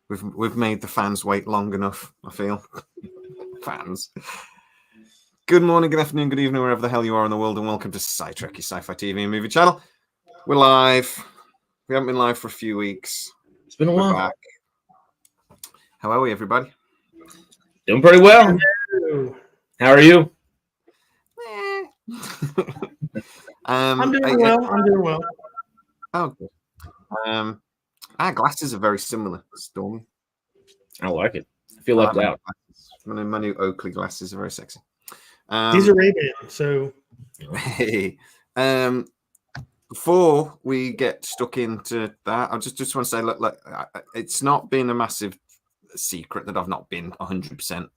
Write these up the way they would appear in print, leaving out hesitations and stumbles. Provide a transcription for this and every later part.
We've made the fans wait long enough, I feel. Fans. Good morning, good afternoon, good evening, wherever the hell you are in the world, and welcome to Scitrek, your sci-fi TV and movie channel. We're live. We haven't been live for a few weeks. It's been a while. Back. How are we, everybody? Doing pretty well. How are you? I'm doing well. Oh, good. Our glasses are very similar, Stormy. I like it. I feel left out. My new Oakley glasses are very sexy. These are Ray-Ban, so. Hey, before we get stuck into that, I just want to say, look, it's not been a massive secret that I've not been 100%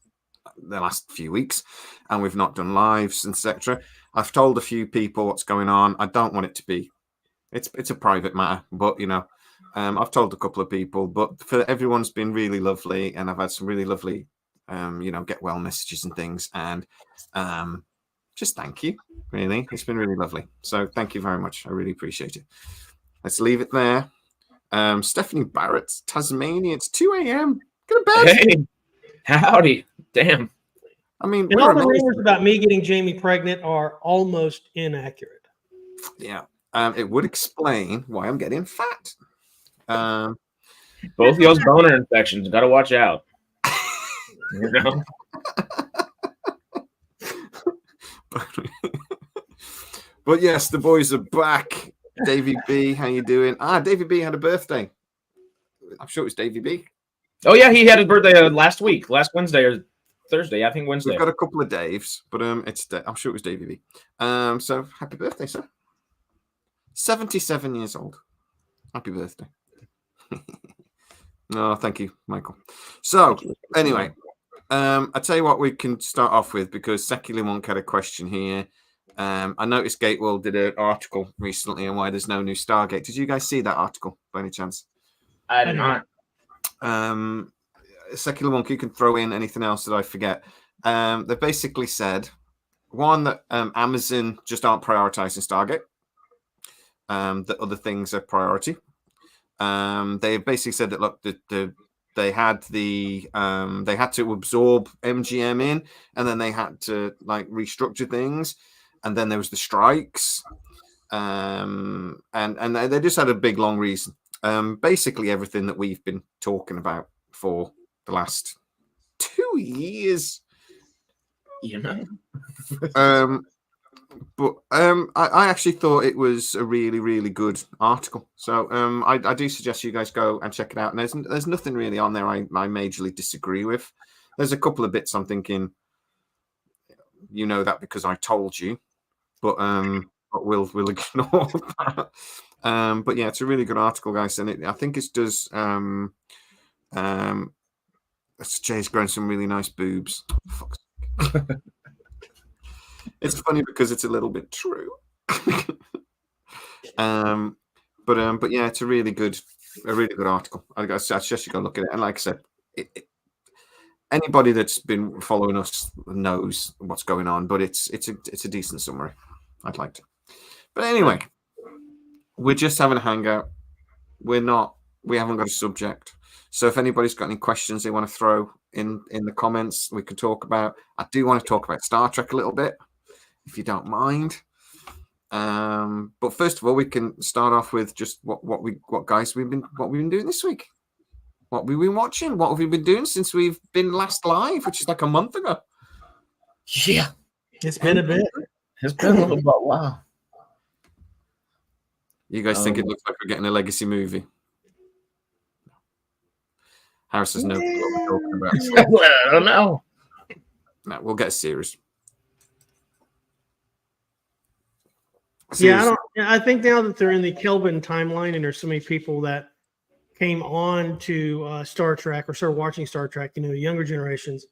the last few weeks, and we've not done lives, etc. I've told a few people what's going on. I don't want it to be. It's a private matter, but I've told a couple of people. But for everyone's been really lovely, and I've had some really lovely, get well messages and things, and just thank you. Really, it's been really lovely. So thank you very much. I really appreciate it. Let's leave it there. Stephanie Barrett, Tasmania. It's 2 a.m. Go to bed. Hey, howdy. Damn. I mean, and all the rumors about me getting Jamie pregnant are almost inaccurate. Yeah. It would explain why I'm getting fat. Both of y'all's boner infections. Got to watch out. But yes, the boys are back. Davey B, how you doing? Davey B had a birthday. I'm sure it was Davey B. Oh yeah, he had his birthday last week, last Wednesday or Thursday. I think Wednesday. We've got a couple of Daves, but I'm sure it was Davey B. So happy birthday, sir. 77 years old. Happy birthday. No, thank you, Michael. So anyway, I tell you what we can start off with, because Secular Monk had a question here. I noticed Gateworld did an article recently on why there's no new Stargate. Did you guys see that article by any chance? I did not. Secular Monk, you can throw in anything else that I forget. They basically said, one, that Amazon just aren't prioritizing Stargate. That other things are priority. They basically said that, look, they had to absorb MGM in, and then they had to restructure things, and then there was the strikes, and they just had a big long reason. Basically everything that we've been talking about for the last 2 years, But I actually thought it was a really, really good article. So I do suggest you guys go and check it out. And there's nothing really on there I majorly disagree with. There's a couple of bits I'm thinking, that because I told you, but we'll ignore that. But yeah, it's a really good article, guys, and I think it does. Jay's growing some really nice boobs. Fuck's sake. It's funny because it's a little bit true. But yeah, it's a really good article. I suggest you go look at it. And like I said, anybody that's been following us knows what's going on. But it's a decent summary. I'd like to. But anyway, we're just having a hangout. We haven't got a subject. So if anybody's got any questions they want to throw in the comments, we can talk about. I do want to talk about Star Trek a little bit, if you don't mind. But first of all, we can start off with just what we've been doing this week. What we've been watching. What have we been doing since we've been last live, which is like a month ago. Yeah, it's been a bit. It's been a little bit. Wow. You guys think it looks like we're getting a legacy movie? Harris has no clue what we're talking about. Well, I don't know. No, we'll get a series. Yeah, I think now that they're in the Kelvin timeline, and there's so many people that came on to Star Trek or started watching Star Trek, younger generations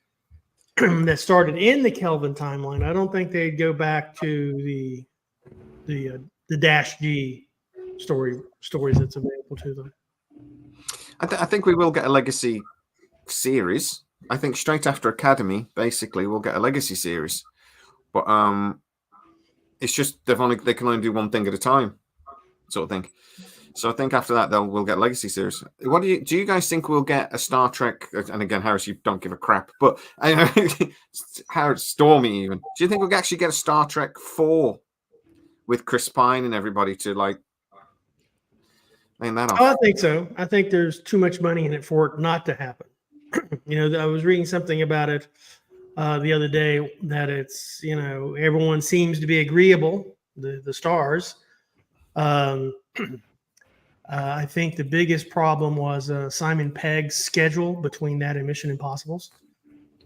that started in the Kelvin timeline. I don't think they'd go back to the Dash G stories that's available to them. I think we will get a legacy series. I think straight after Academy, basically, we'll get a legacy series. But it's just they can only do one thing at a time, sort of thing. So I think after that we'll get Legacy series. What do you guys think we'll get a Star Trek? And again, Harris, you don't give a crap, but Harris, Stormy, even. Do you think we'll actually get a Star Trek 4 with Chris Pine and everybody to like laying that off? I think so. I think there's too much money in it for it not to happen. I was reading something about it the other day that it's, everyone seems to be agreeable, the stars. I think the biggest problem was Simon Pegg's schedule between that and Mission Impossibles.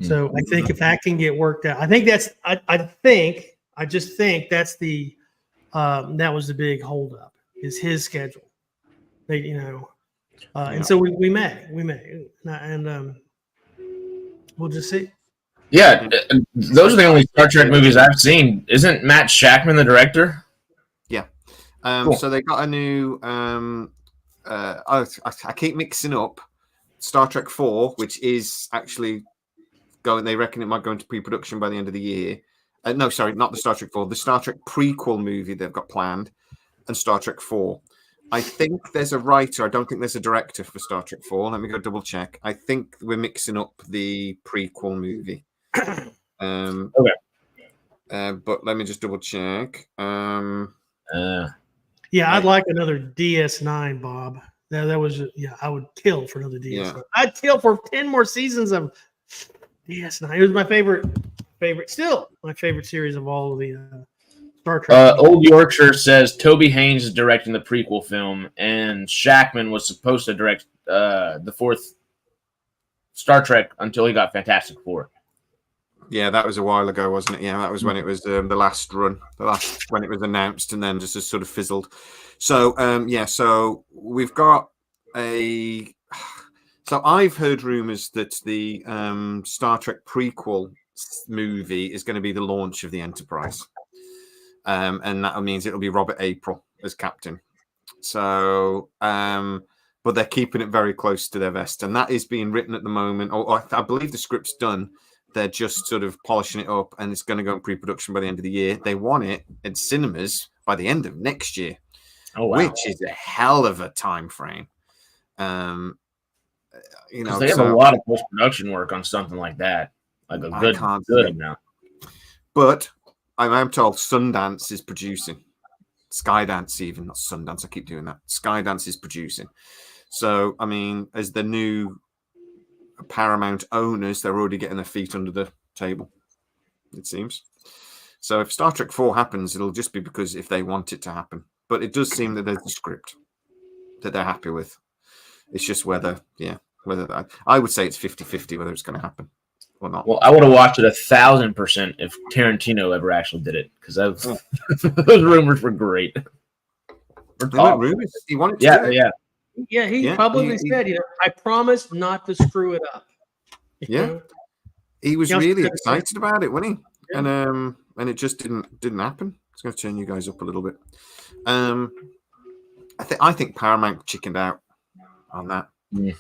So I think if that can get worked out, I think that's, I just think that's that was the big holdup is his schedule. And so we may, and we'll just see. Yeah, those are the only Star Trek movies I've seen. Isn't Matt Shakman the director? Yeah. Cool. So they got a new. I keep mixing up Star Trek 4, which is actually going. They reckon it might go into pre-production by the end of the year. No, sorry, not the Star Trek 4. The Star Trek prequel movie they've got planned, and Star Trek 4. I think there's a writer. I don't think there's a director for Star Trek 4. Let me go double check. I think we're mixing up the prequel movie. Okay. But let me just double check. Yeah, I'd like another DS9, Bob. That was I would kill for another DS9. Yeah. I'd kill for 10 more seasons of DS9. It was my favorite, still my favorite series of all of the Star Trek. Old Yorkshire says Toby Haynes is directing the prequel film, and Shakman was supposed to direct the fourth Star Trek until he got Fantastic Four. Yeah, that was a while ago, wasn't it? Yeah, that was when it was the last run, when it was announced, and then just sort of fizzled. So, so we've got a. So I've heard rumors that the Star Trek prequel movie is going to be the launch of the Enterprise, and that means it'll be Robert April as captain. So, but they're keeping it very close to their vest, and that is being written at the moment. Or I believe the script's done. They're just sort of polishing it up, and it's going to go in pre-production by the end of the year. They want it in cinemas by the end of next year, which is a hell of a time frame. They have a lot of post-production work on something like that, like a good amount. But I'm told Sundance is producing. Skydance, even not Sundance. I keep doing that. Skydance is producing. So, I mean, as the new Paramount owners, they're already getting their feet under the table, it seems. So if Star Trek 4 happens, it'll just be because if they want it to happen. But it does seem that there's a script that they're happy with. It's just whether I would say it's 50-50 whether it's going to happen or not. Well, I would have watched it 1,000% if Tarantino ever actually did it, because those rumors were great. Rumors? He wanted to do it. Yeah, he publicly said, I promise not to screw it up. He was really excited about it, wasn't he? Yeah. And it just didn't happen. It's going to turn you guys up a little bit. I think Paramount chickened out on that. Yeah.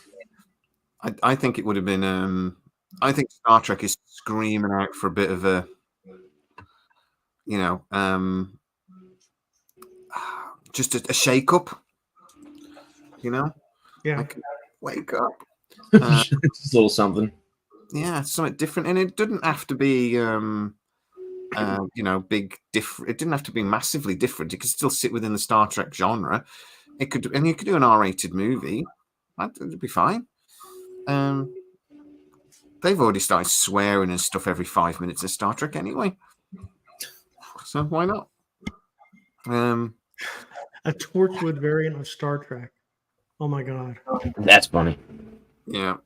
I think it would have been. I think Star Trek is screaming out for a bit of a, just a shake up. Like, wake up. Just a little something. Yeah, something different, and it didn't have to be, big different. It didn't have to be massively different. It could still sit within the Star Trek genre. You could do an R-rated movie. It'd be fine. They've already started swearing and stuff every 5 minutes of Star Trek anyway, so why not? A Torchwood variant of Star Trek. Oh my God. That's funny. Yeah.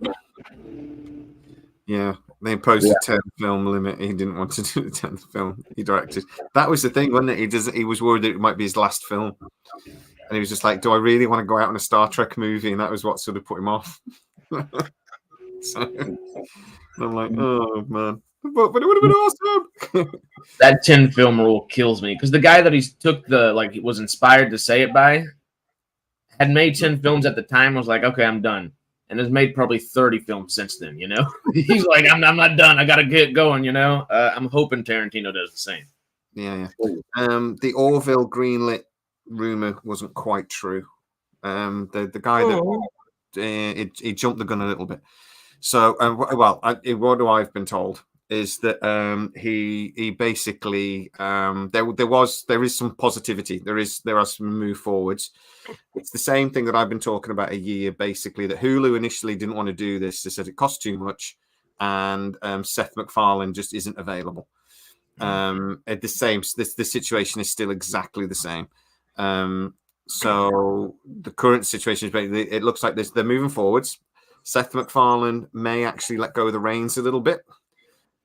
They imposed a 10-film limit. He didn't want to do the 10th film he directed. That was the thing, wasn't it? He was worried that it might be his last film. And he was just like, do I really want to go out on a Star Trek movie? And that was what sort of put him off. So I'm like, oh, man. But it would have been awesome. That 10-film rule kills me. Because the guy that he took was inspired to say it by had made 10 films at the time, was like, okay, I'm done. And has made probably 30 films since then, He's like, I'm not done. I got to get going, I'm hoping Tarantino does the same. Yeah. The Orville greenlit rumor wasn't quite true. The guy that he jumped the gun a little bit. So, what I've been told is that he basically there is some positivity. There are some move forwards. It's the same thing that I've been talking about a year, basically, that Hulu initially didn't want to do this. They said it cost too much, and Seth MacFarlane just isn't available. The situation is still exactly the same. So the current situation is basically, it looks like they're moving forwards. Seth MacFarlane may actually let go of the reins a little bit,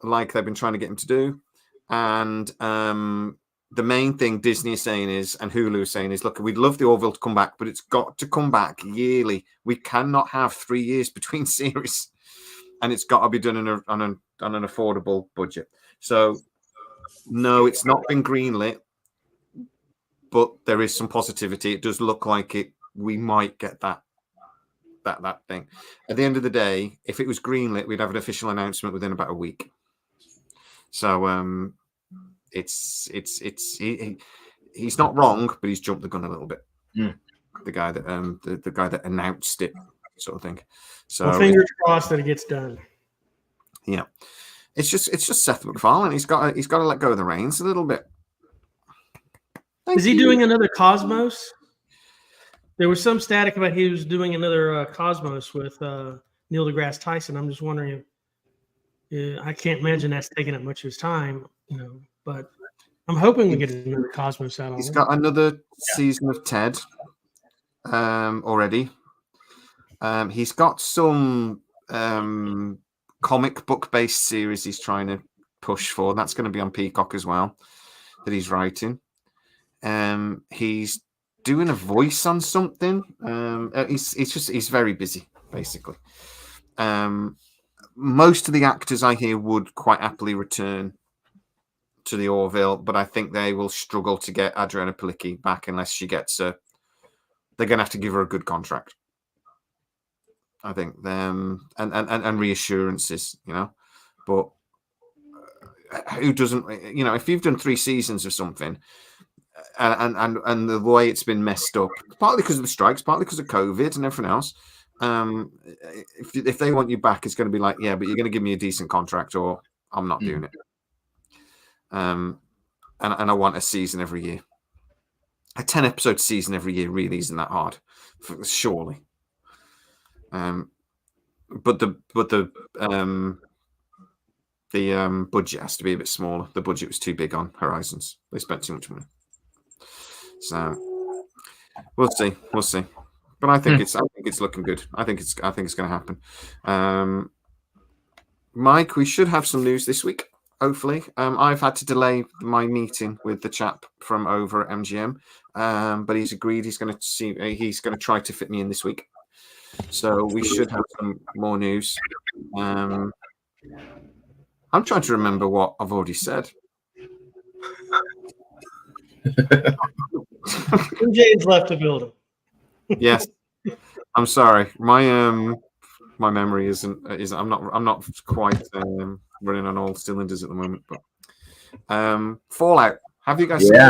like they've been trying to get him to do. And the main thing Disney is saying is, and Hulu is saying is, look, we'd love the Orville to come back, but it's got to come back yearly. We cannot have 3 years between series, and it's got to be done on an affordable budget. So, no, it's not been greenlit, but there is some positivity. It does look like we might get that thing. At the end of the day, if it was greenlit, we'd have an official announcement within about a week. So he's not wrong, but he's jumped the gun a little bit. The guy that the guy that announced it, sort of thing. So well, fingers crossed that it gets done. Yeah, it's just Seth MacFarlane. He's got to let go of the reins a little bit. Is he doing another Cosmos? There was some static about he was doing another Cosmos with Neil deGrasse Tyson. I'm just wondering if I can't imagine that's taking up much of his time, but I'm hoping we get another Cosmos out of him. He's got another season of Ted already. He's got some comic book based series he's trying to push for. That's going to be on Peacock as well, that he's writing. He's doing a voice on something. He's very busy, basically. Most of the actors I hear would quite happily return to the Orville, but I think they will struggle to get Adriana Palicki back unless she gets they're going to have to give her a good contract. I think and reassurances, but who doesn't, if you've done 3 seasons of something and the way it's been messed up, partly because of the strikes, partly because of COVID and everything else, if they want you back, it's going to be like, yeah, but you're going to give me a decent contract or I'm not doing it. And I want a season every year. A 10-episode season every year really isn't that hard, surely. But the budget has to be a bit smaller. The budget was too big on Horizons. They spent too much money. So we'll see. But I think it's looking good. I think it's going to happen. Mike, we should have some news this week. Hopefully, I've had to delay my meeting with the chap from over at MGM, but he's agreed he's going to try to fit me in this week. So we should have some more news. I'm trying to remember what I've already said. James left the building. Yes, I'm sorry. My memory isn't. I'm not quite running on all cylinders at the moment. But Fallout. Have you guys seen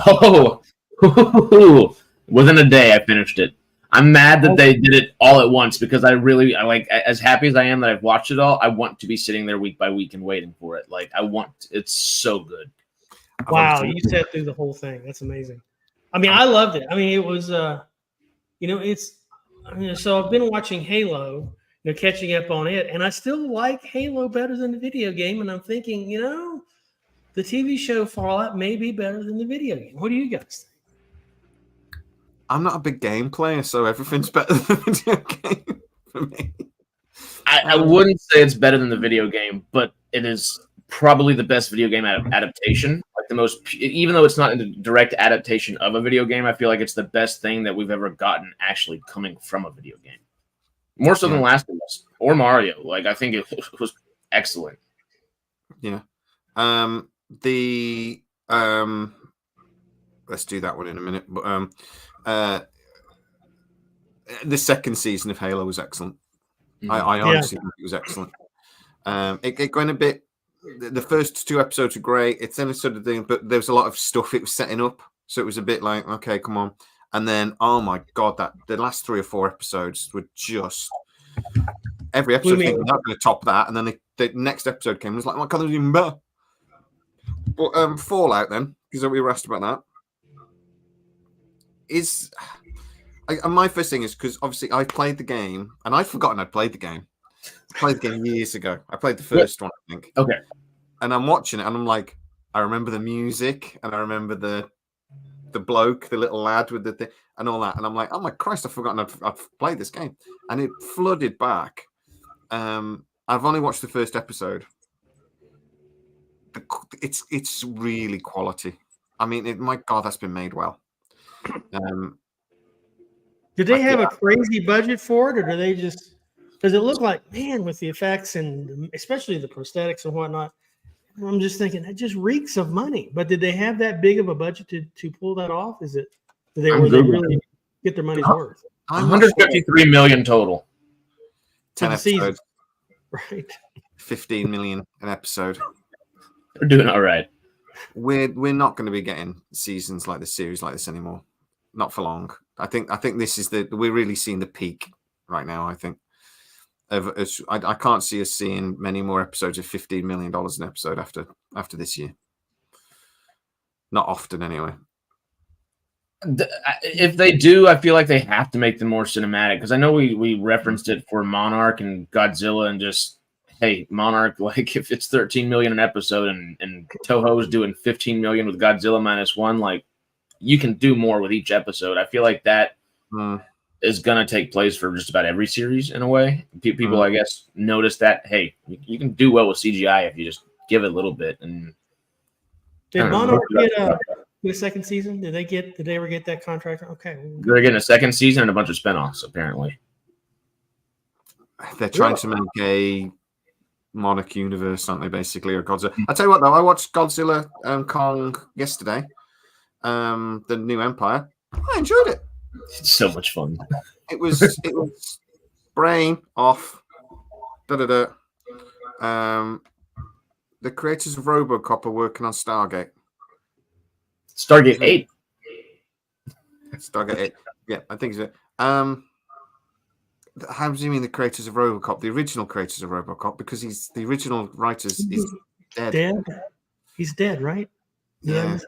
Fallout? Oh, within a day I finished it. I'm mad that they did it all at once because I like, as happy as I am that I've watched it all, I want to be sitting there week by week and waiting for it. Like it's so good. Wow, you sat through the whole thing. That's amazing. I mean, I loved it. I mean, it was, so I've been watching Halo, catching up on it, and I still like Halo better than the video game. And I'm thinking, the TV show Fallout may be better than the video game. What do you guys think? I'm not a big game player, so everything's better than the video game for me. I wouldn't say it's better than the video game, but it is probably the best video game adaptation. Like the most, even though it's not a direct adaptation of a video game, I feel like it's the best thing that we've ever gotten actually coming from a video game. More so than Last of Us or Mario. Like, I think it was excellent. Yeah. Let's do that one in a minute. But the second season of Halo was excellent. I honestly think it was excellent. It went a bit. The first 2 episodes were great. It's then a sort of thing, but there was a lot of stuff it was setting up, so it was a bit like, okay, come on. And then, oh my god, that the last 3 or 4 episodes were just every episode thinking they're going to top that, and then the next episode came and it was like, oh my god, there's even better. But Fallout then, because we were asked about that, is my first thing is because obviously I played the game and I'd forgotten I'd played the game. I played the game years ago. I played the first one, I think. Okay. And I'm watching it and I'm like, I remember the music and I remember the bloke, the little lad with the thing and all that. And I'm like, oh my Christ, I've forgotten I've played this game. And it flooded back. I've only watched the first episode. It's really quality. I mean, my God, that's been made well. Did they have a crazy budget for it, or do they just? Does it look like, man, with the effects and especially the prosthetics and whatnot? I'm just thinking that just reeks of money. But did they have that big of a budget to pull that off? Is it? Did they really get their money's worth? 153 million total. 10 episodes. Right. 15 million an episode. They're doing all right. We're not going to be getting seasons like this, series like this anymore. Not for long. I think this is we're really seeing the peak right now. I think I can't see us seeing many more episodes of $15 million an episode after this year. Not often, anyway. If they do, I feel like they have to make them more cinematic, because I know we referenced it for Monarch and Godzilla, and just, hey, Monarch, like if it's 13 million an episode and Toho's doing 15 million with Godzilla -1, like you can do more with each episode. I feel like that is going to take place for just about every series in a way. People, I guess, notice that, hey, you can do well with CGI if you just give it a little bit. And did Monarch get a second season? Did they ever get that contract? Okay. They're getting a second season and a bunch of spinoffs, apparently. They're trying to make a Monarch universe, aren't they, basically, or Godzilla. I'll tell you what, though, I watched Godzilla Kong yesterday, the New Empire. I enjoyed it. It's so much fun. It was brain off. The creators of RoboCop are working on Stargate. Stargate 8. Stargate 8. Yeah, I think so. How do you mean the creators of RoboCop? The original creators of RoboCop, because the original writers is dead. He's dead, right? Yeah.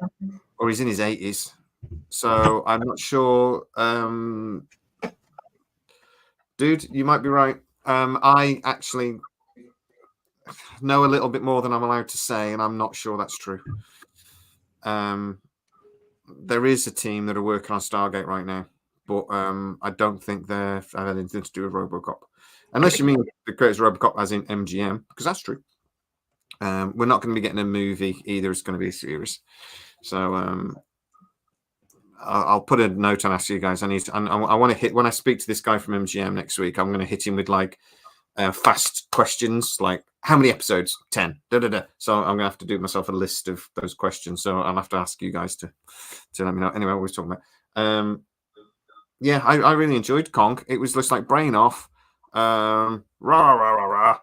Or he's in his 80s. So I'm not sure. Dude, you might be right. I actually know a little bit more than I'm allowed to say, and I'm not sure that's true. There is a team that are working on Stargate right now, but I don't think they have anything to do with RoboCop. Unless you mean the creators of RoboCop as in MGM, because that's true. We're not going to be getting a movie either. It's going to be a series. So I'll put a note on after you guys. I want to hit, when I speak to this guy from MGM next week, I'm going to hit him with like fast questions, like how many episodes? 10. So I'm going to have to do myself a list of those questions. So I'll have to ask you guys to let me know. Anyway, what we're talking about. Yeah, I really enjoyed Kong. It was just like brain off, rah rah rah rah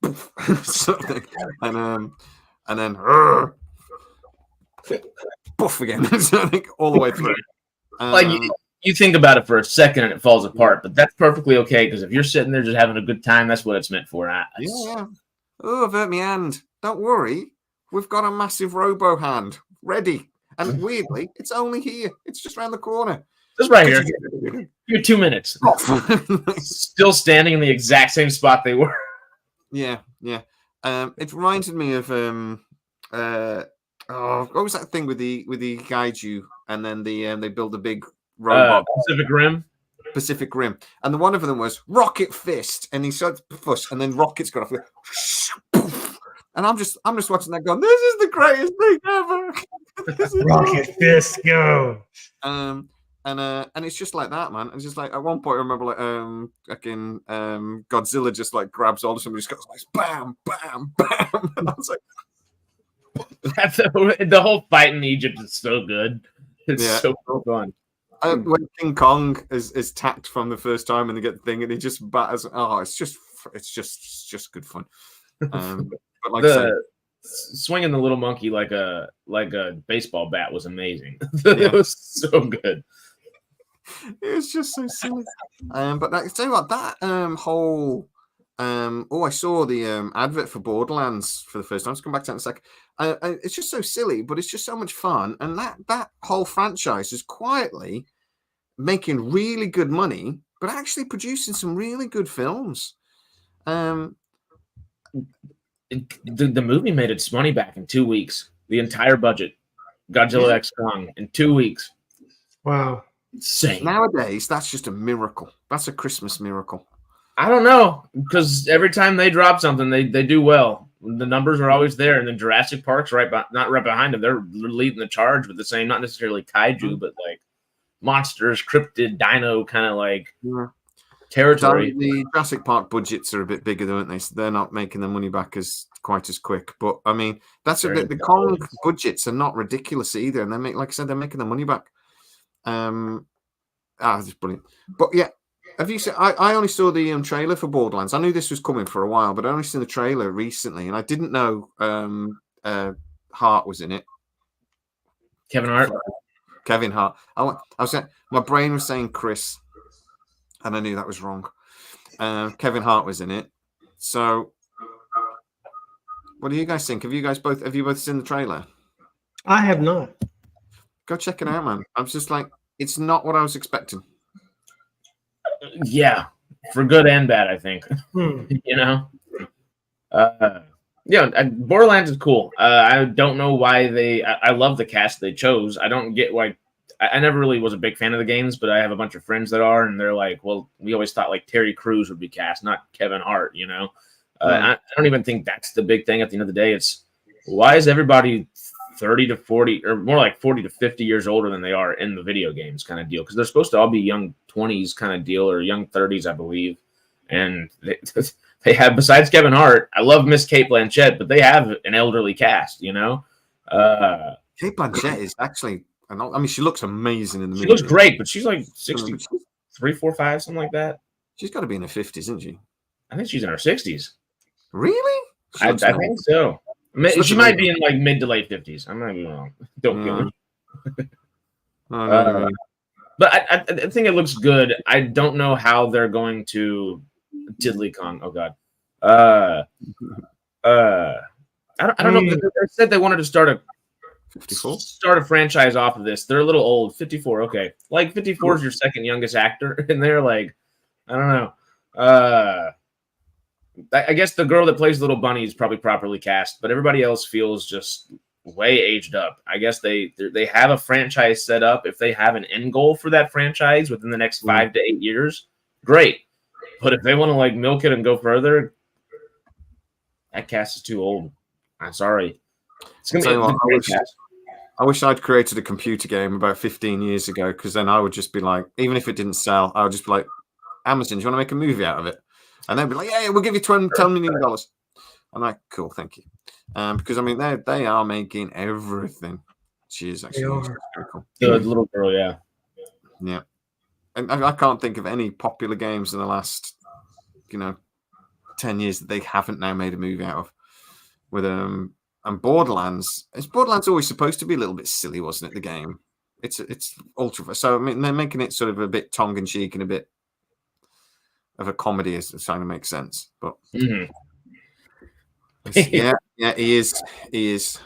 rah, something, and then poof again. So I think all the way through. Like you think about it for a second and it falls apart, but that's perfectly okay, because if you're sitting there just having a good time, that's what it's meant for. Yeah. Oh, I've hurt my hand. Don't worry, we've got a massive robo hand ready, and weirdly, it's only here. It's just around the corner. Just right here. You're 2 minutes. Still standing in the exact same spot they were. Yeah. It reminded me of what was that thing with the Kaiju, and then they build a big robot. Pacific Rim, and the one of them was Rocket Fist, and he started fuss, and then rockets got off. And I'm just watching that going, this is the greatest thing ever. Rocket Fist, go. And it's just like that, man. It's just like at one point I remember Godzilla just like grabs hold of somebody, just goes like bam, bam, bam. And I was like, the whole fight in Egypt is so good. It's so fun. When King Kong is tacked from the first time and they get the thing and he just batters. Oh, it's just good fun. But like swinging the little monkey like a baseball bat was amazing. It was so good. It was just so silly. But I tell you what, that whole I saw the advert for Borderlands for the first time. Let's come back to that in a second. It's just so silly, but it's just so much fun. And that whole franchise is quietly making really good money, but actually producing some really good films. The movie made its money back in 2 weeks. The entire budget, Godzilla X Kong, in 2 weeks. Wow. Insane. Nowadays, that's just a miracle. That's a Christmas miracle. I don't know, because every time they drop something, they do well. The numbers are always there, and then Jurassic Park's not right behind them. They're leading the charge with the same, not necessarily kaiju, but like monsters, cryptid, dino kind of like territory. The Jurassic Park budgets are a bit bigger, aren't they? So they're not making their money back quite as quick. But I mean, that's a bit. The Kong budgets are not ridiculous either, and like I said, they're making their money back. It's brilliant. But yeah, have you seen? I only saw the trailer for Borderlands. I knew this was coming for a while, but I only seen the trailer recently, and I didn't know Hart was in it. Kevin Hart. Kevin Hart. My brain was saying Chris, and I knew that was wrong. Kevin Hart was in it. So, what do you guys think? Have you both seen the trailer? I have not. Go check it out, man. I'm just like, it's not what I was expecting. Yeah, for good and bad, I think. You know, Borderlands is cool. I don't know why I love the cast they chose. I don't get why. I never really was a big fan of the games, but I have a bunch of friends that are, and they're like, well, we always thought like Terry Crews would be cast, not Kevin Hart. You know, I don't even think that's the big thing. At the end of the day, it's why is everybody 30 to 40 or more like 40 to 50 years older than they are in the video games kind of deal, because they're supposed to all be young 20s kind of deal or young 30s, I believe. And they have, besides Kevin Hart, I love Miss Cate Blanchett, but they have an elderly cast, you know. Cate Blanchett is actually, I mean, she looks amazing in the movie. She looks great, but she's like 63, 4, 5, something like that. She's got to be in her 50s, isn't she? I think she's in her 60s. Really? I think so. She might be in like mid to late 50s. I'm not even wrong. Don't kill me. But I think it looks good. I don't know how they're going to Diddley Kong. Oh God. I don't know. They said they wanted to start a franchise off of this. They're a little old. 54. Okay, like 54 is your second youngest actor, and they're like, I don't know. I guess the girl that plays Little Bunny is probably properly cast, but everybody else feels just way aged up. I guess they have a franchise set up. If they have an end goal for that franchise within the next 5 to 8 years, great. But if they want to like milk it and go further, that cast is too old. I'm sorry. It's gonna be a great cast. I wish I'd created a computer game about 15 years ago, because then I would just be like, even if it didn't sell, I would just be like, Amazon, do you want to make a movie out of it? And they'd be like, yeah, we'll give you $10 million. I'm like, cool, thank you. Because, I mean, they are making everything. She is actually cool. The little girl, yeah. Yeah. And I can't think of any popular games in the last, 10 years that they haven't now made a movie out of. With and Borderlands. Is Borderlands always supposed to be a little bit silly, wasn't it, the game? It's ultra. So, I mean, they're making it sort of a bit tongue-in-cheek and a bit of a comedy, is trying to make sense, but yeah, he is.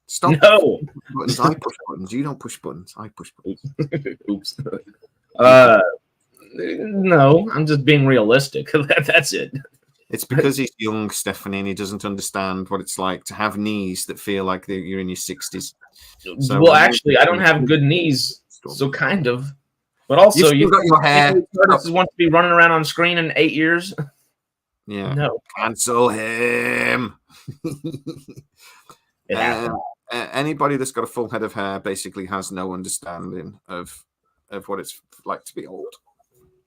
Stop. No buttons. I push buttons. You don't push buttons. I push buttons. Oops. No, I'm just being realistic. That's it. It's because he's young, Stephanie, and he doesn't understand what it's like to have knees that feel like you're in your 60s. So, well, actually, I don't have good knees, so kind of. But also, you've got your hair. Curtis wants to be running around on screen in 8 years. Yeah. No. Cancel him. Anybody that's got a full head of hair basically has no understanding of what it's like to be old.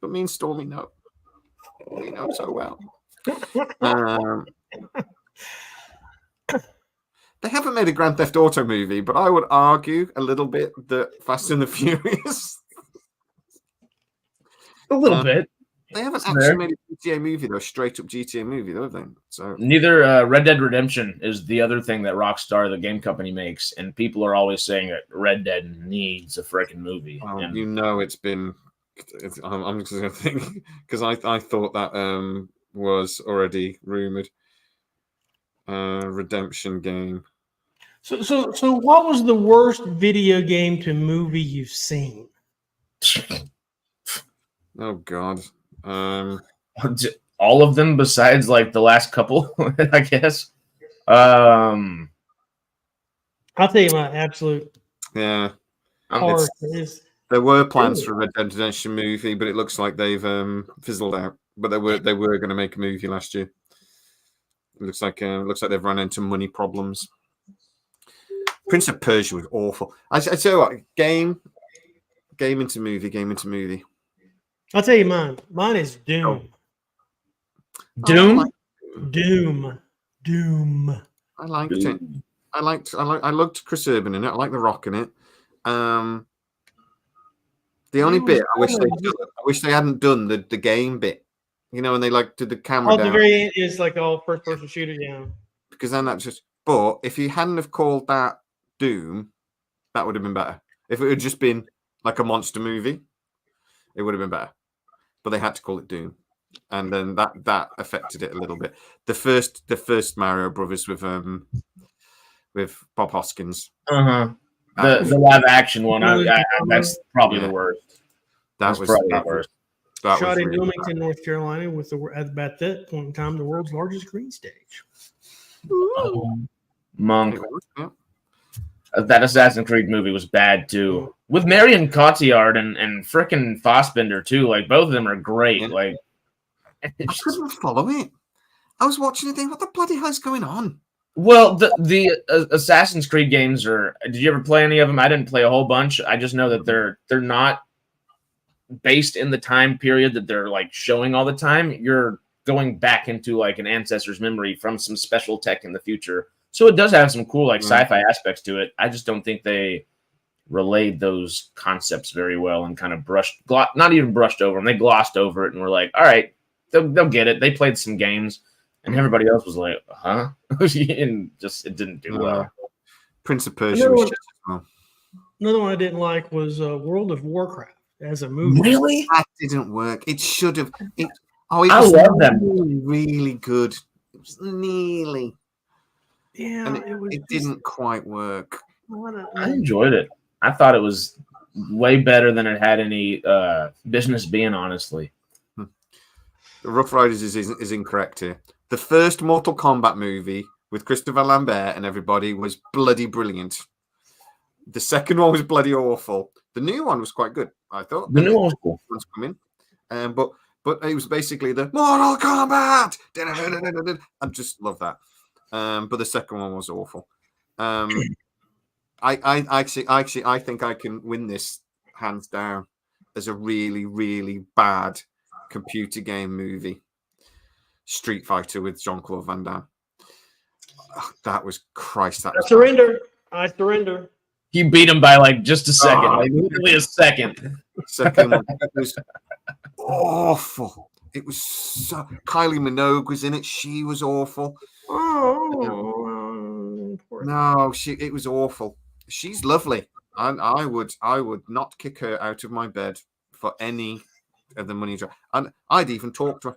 But me and Stormy know. We know so well. They haven't made a Grand Theft Auto movie, but I would argue a little bit that Fast and the Furious. A little bit. They haven't It's actually there. made a GTA movie though, straight up GTA movie though, have they? So Neither Red Dead Redemption is the other thing that Rockstar, the game company, makes, and people are always saying that Red Dead needs a freaking movie. And you know it's been. I'm just gonna think because I thought that was already rumored. Redemption game. So what was the worst video game to movie you've seen? Oh God. all of them besides like the last couple, I guess. I'll tell you my absolute Yeah. heart is. There were plans for a Red Dead Redemption movie, but it looks like they've fizzled out. But they were going to make a movie last year. It looks like they've run into money problems. Prince of Persia was awful. I tell you what, game into movie. I'll tell you mine. Mine is Doom. Doom. Doom. I liked it. I loved Chris Urban in it. I like The Rock in it. The only bit I wish they hadn't done the game bit. You know, when they like did the camera down. The very end is like all first person shooter, yeah. Because then that's just. But if you hadn't have called that Doom, that would have been better. If it had just been like a monster movie, it would have been better. But they had to call it Doom, and then that affected it a little bit. The first Mario Brothers with Bob Hoskins. The live action one. That's probably the worst. That was probably the worst. Shot in Wilmington, North Carolina, with at that point in time the world's largest green stage. Monk. That Assassin's Creed movie was bad too. With Marion Cotillard and frickin' Fassbender too. Like both of them are great. Yeah. Like I couldn't follow it. I was watching it thinking, what the bloody hell is going on? Well, the Assassin's Creed games are. Did you ever play any of them? I didn't play a whole bunch. I just know that they're not based in the time period that they're like showing all the time. You're going back into like an ancestor's memory from some special tech in the future. So it does have some cool like sci-fi aspects to it. I just don't think they relayed those concepts very well and kind of not even brushed over them. They glossed over it and were like, all right, they'll get it. They played some games and everybody else was like, huh? And just it didn't do well. Prince of Persia was shit as well. Another one I didn't like was World of Warcraft as a movie. Really? That didn't work. It should have. I love them. Really good. It was nearly. Yeah, it didn't quite work. I enjoyed it. I thought it was way better than it had any business being, honestly. The Rough Riders is incorrect here. The first Mortal Kombat movie with Christopher Lambert and everybody was bloody brilliant. The second one was bloody awful. The new one was quite good, I thought. The new one was cool. But it was basically the Mortal Kombat. I just love that. But the second one was awful. I think I can win this hands down as a really, really bad computer game movie. Street Fighter with Jean-Claude Van Damme. Oh, that was Christ. I surrender. He beat him by like just a second, like literally a second. Second one, it was awful. It was so. Kylie Minogue was in it. She was awful. No, it was awful. She's lovely. I would not kick her out of my bed for any of the money. And I'd even talk to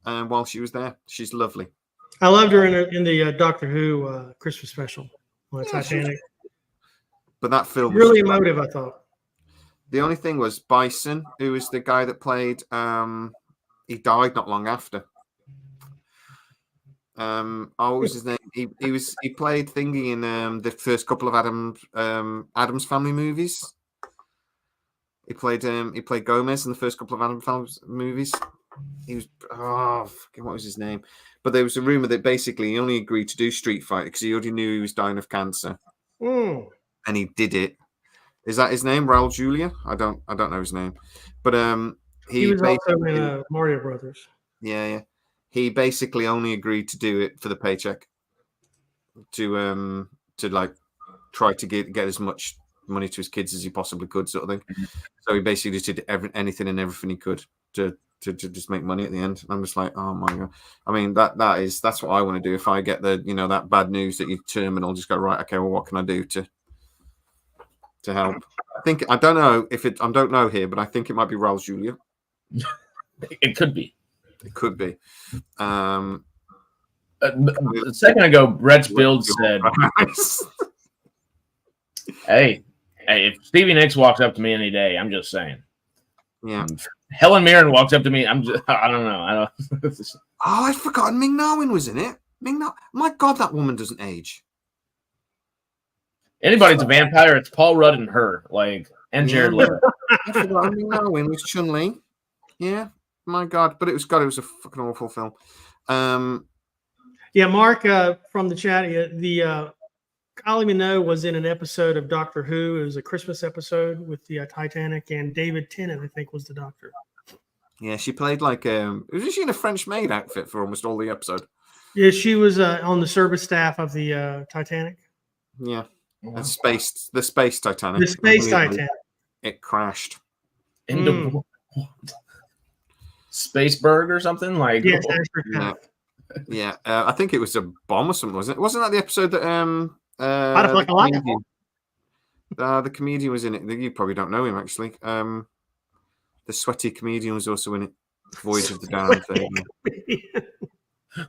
her while she was there. She's lovely. I loved her in the Doctor Who Christmas special on Titanic. But that film really emotive, I thought. The only thing was Bison, who was the guy that played. He died not long after. What was his name? He played Thingy in the first couple of Addams Family movies. He played Gomez in the first couple of Addams Family movies. He was what was his name? But there was a rumor that basically he only agreed to do Street Fighter because he already knew he was dying of cancer, and he did it. Is that his name? Raul Julia? I don't know his name, but he was also in Mario Brothers. Yeah. He basically only agreed to do it for the paycheck, to like try to get as much money to his kids as he possibly could, sort of thing. So he basically just did anything and everything he could to to just make money at the end. I'm just like, oh my god. I mean, that's what I want to do. If I get the that bad news that you're terminal, just go right. Okay, well, what can I do to help? I don't know here, but I think it might be Raul Julia. It could be. It could be. A second ago, Brett's Build said, hey, if Stevie Nicks walks up to me any day, I'm just saying. Yeah. Helen Mirren walks up to me, I don't know. Oh, I'd forgotten Ming Na Wen was in it. My God, that woman doesn't age. Anybody's a vampire, it's Paul Rudd and her, and Jared Leto. I forgot Ming Na Wen was Chun-Li. Yeah. My God, but it was a fucking awful film. Yeah, Mark from the chat, the Kylie Minogue was in an episode of Doctor Who. It was a Christmas episode with the Titanic, and David Tennant, I think, was the Doctor. Yeah, she played was she in a French maid outfit for almost all the episode? Yeah, she was on the service staff of the Titanic. Yeah, the space Titanic. The space Titanic. It crashed. Into Spaceberg or something Yes, yeah. I think it was a bomb or something, wasn't it? Wasn't that the episode that the comedian was in it? You probably don't know him actually. The sweaty comedian was also in it. Voyage of the Damned thing. I've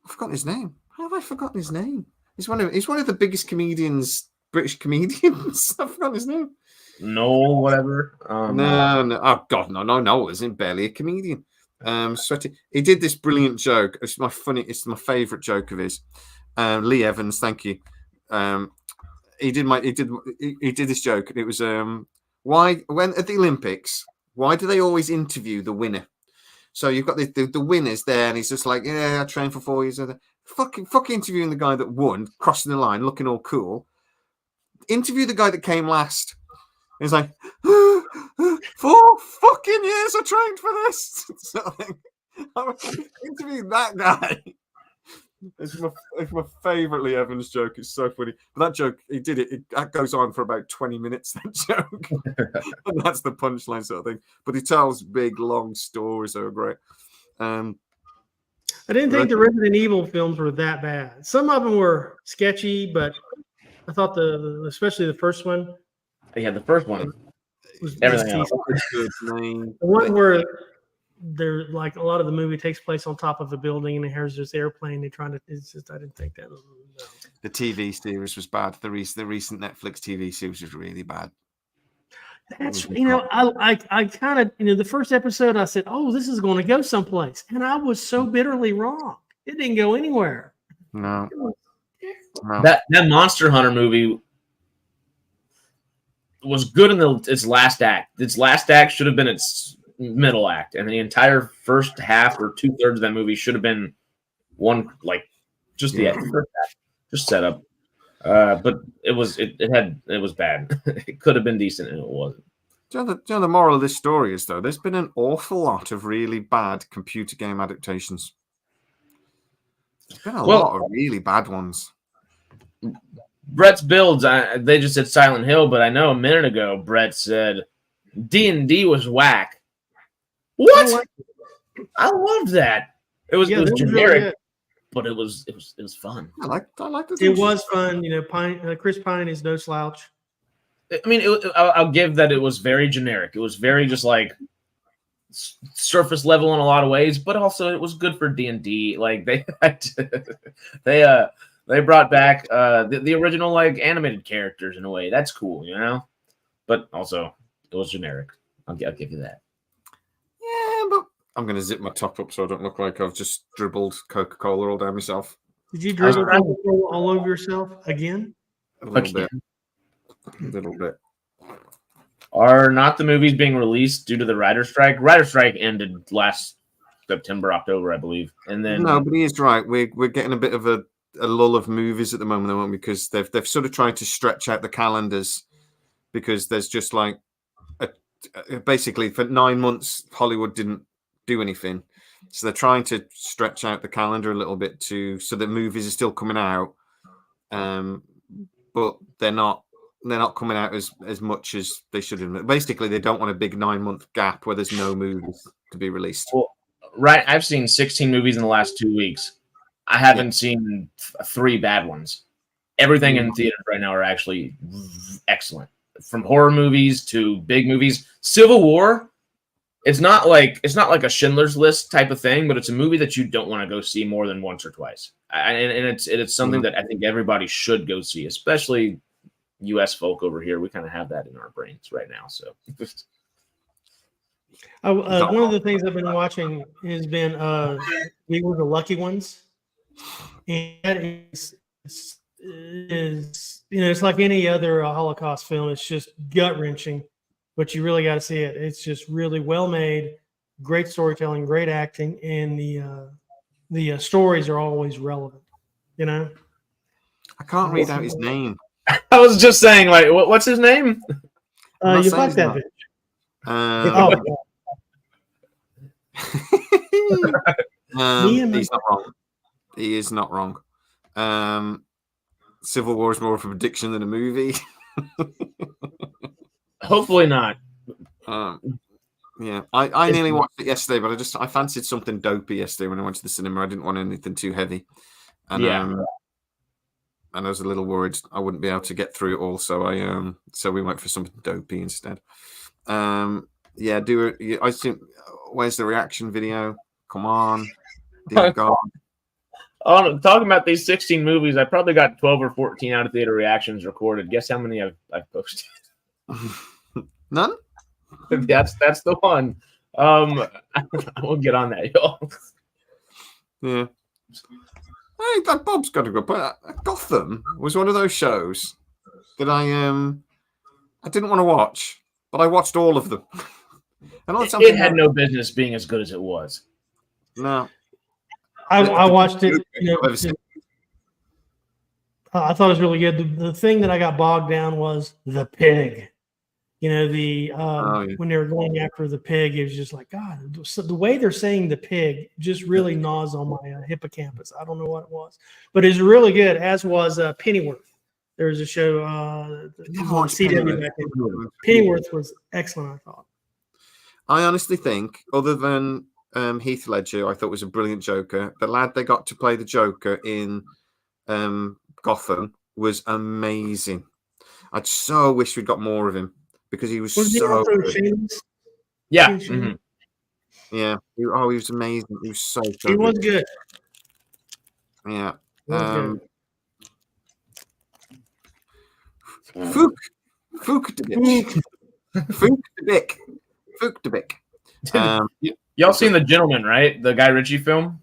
forgotten his name. How have I forgotten his name? He's one of the biggest comedians, British comedians. I've forgotten his name. No, whatever. No. Oh God, no. It wasn't barely a comedian. Sweaty. He did this brilliant joke. It's my favorite joke of his. Lee Evans, thank you. He did this joke. It was why when at the Olympics, why do they always interview the winner? So you've got the winners there, and he's just like, yeah, I trained for 4 years. Fucking interviewing the guy that won, crossing the line, looking all cool. Interview the guy that came last. He's like, 4 fucking years I trained for this. So I'm interviewing that guy. It's my favourite Lee Evans joke. It's so funny. But that joke, he did it. That goes on for about 20 minutes, that joke. And that's the punchline sort of thing. But he tells big, long stories that are great. I didn't think the Resident Evil films were that bad. Some of them were sketchy, but I thought especially the first one. Yeah, the first one was everything else. The one where there, like a lot of the movie takes place on top of a building, and there's this airplane. They're trying to. It's just I didn't think that. No. The TV series was bad. The recent Netflix TV series was really bad. That's I kind of the first episode I said, oh, this is going to go someplace, and I was so bitterly wrong. It didn't go anywhere. No. That Monster Hunter movie was good in its last act. Its last act should have been its middle act, and the entire first half or 2/3 of that movie should have been one just the first half, just set up. But it was bad. It could have been decent, and it wasn't. Do you know the moral of this story is though? There's been an awful lot of really bad computer game adaptations. There's been a lot of really bad ones. Brett's builds, they just said Silent Hill, but I know a minute ago Brett said D&D was whack. What? I loved that. It was generic, really, but it was fun. I liked it. It was fun. Chris Pine is no slouch. I mean, I'll give that it was very generic. It was very just like surface level in a lot of ways, but also it was good for D&D. Like they brought back the original animated characters in a way. That's cool, But also it was generic. I'll give you that. Yeah, but I'm gonna zip my top up so I don't look like I've just dribbled Coca-Cola all down myself. Did you dribble Coca-Cola all over yourself again? A little bit. Are not the movies being released due to the writer's strike? Writer's strike ended last September, October, I believe. And then no, but he is right. We're getting a bit of a lull of movies at the moment, because they've sort of tried to stretch out the calendars, because there's just basically for 9 months Hollywood didn't do anything, so they're trying to stretch out the calendar a little bit so that movies are still coming out, but they're not they're not coming out as much as they should have. Basically, they don't want a big 9-month gap where there's no movies to be released. Well, right. I've seen 16 movies in the last 2 weeks. I haven't seen 3 bad ones. Everything in theaters right now are actually excellent, from horror movies to big movies. Civil War, it's not like a Schindler's List type of thing, but it's a movie that you don't want to go see more than once or twice, and it's something that I think everybody should go see, especially U.S. folk over here. We kind of have that in our brains right now. So, one of the things I've been watching has been We Were the Lucky Ones, and that is it's like any other Holocaust film. It's just gut wrenching, but you really got to see it. It's just really well made, great storytelling, great acting, and the stories are always relevant. I can't read out his name. I was just saying, like, what's his name? You fucked that bitch. He's not wrong. He is not wrong. Civil War is more of a prediction than a movie. Hopefully not. Yeah, I nearly watched it yesterday, but I fancied something dopey yesterday when I went to the cinema. I didn't want anything too heavy, and and I was a little worried I wouldn't be able to get through it all. So so we went for something dopey instead. I think. Where's the reaction video? Come on, dear God. Talking about these 16 movies, I probably got 12 or 14 out of theater reactions recorded. Guess how many I've posted? None. That's the one. I won't get on that, y'all. Yeah. Hey, that Bob's got to go. But Gotham was one of those shows that I didn't want to watch, but I watched all of them. And it had no business being as good as it was. No. I watched it. I thought it was really good. The thing that I got bogged down was the pig. When they were going after the pig, it was just like, God, so the way they're saying the pig just really gnaws on my hippocampus. I don't know what it was, but it's really good, as was Pennyworth. There was a show on CW back then. Pennyworth was excellent, I thought. I honestly think, other than Heath Ledger, I thought was a brilliant Joker. The lad they got to play the Joker in Gotham was amazing. I so wish we'd got more of him because he was so good. Yeah. Mm-hmm. Yeah. He was amazing. He was so good. He was good. Yeah. Fook de Bick. Y'all seen The Gentleman, right? The Guy Ritchie film?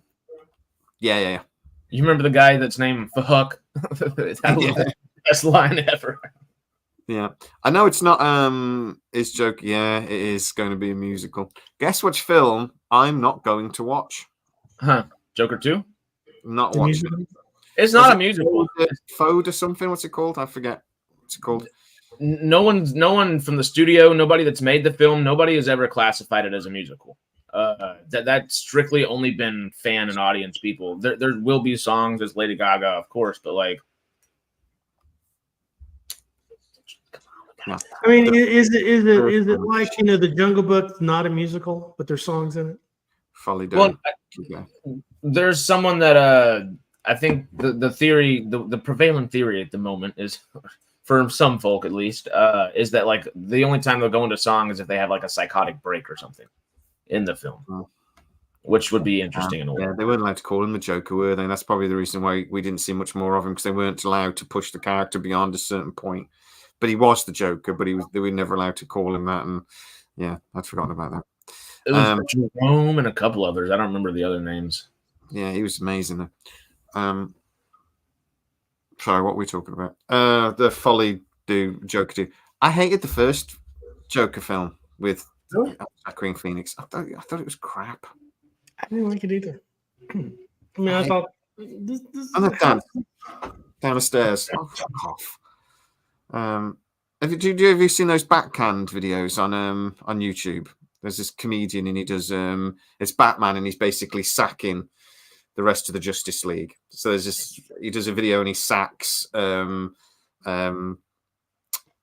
Yeah. You remember the guy that's named Fuck? That was the best line ever. Yeah. I know it's not his joke. Yeah, it is going to be a musical. Guess which film I'm not going to watch? Huh. Joker 2? Not watching it. It's not a musical. Fode or something? What's it called? I forget. What's it called? No one from the studio, nobody that's made the film, nobody has ever classified it as a musical. That's strictly only been fan and audience people. There will be songs as Lady Gaga, of course, but like, I mean, is it like the Jungle Book, not a musical, but there's songs in it? Folly done. Well, there's someone that I think the theory, the prevailing theory at the moment is, for some folk at least, is that like the only time they'll go into song is if they have like a psychotic break or something in the film, which would be interesting in a way. Yeah, they weren't allowed to call him the Joker, were they? And that's probably the reason why we didn't see much more of him, because they weren't allowed to push the character beyond a certain point. But he was the Joker, but they were never allowed to call him that. And yeah, I'd forgotten about that. It was Jerome and a couple others. I don't remember the other names. Yeah, he was amazing. Sorry, what were we talking about? The Folly Joker do. I hated the first Joker film with Joaquin Phoenix. I thought it was crap. I didn't like it either. I mean, I thought this down the stairs. Oh, fuck off. Have you seen those backhand videos on YouTube? There's this comedian and he does it's Batman and he's basically sacking the rest of the Justice League. So he does a video and he sacks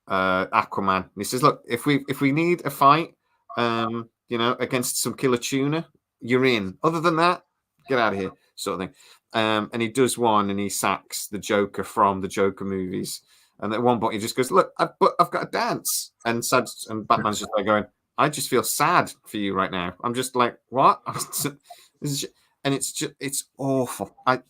Aquaman. And he says, "Look, if we need a fight, against some killer tuna, you're in. Other than that, get out of here," sort of thing. And he does one, and he sacks the Joker from the Joker movies. And at one point, he just goes, "Look, I've got to dance," and Batman's just like going, "I just feel sad for you right now." I'm just like, "What?" And it's awful. I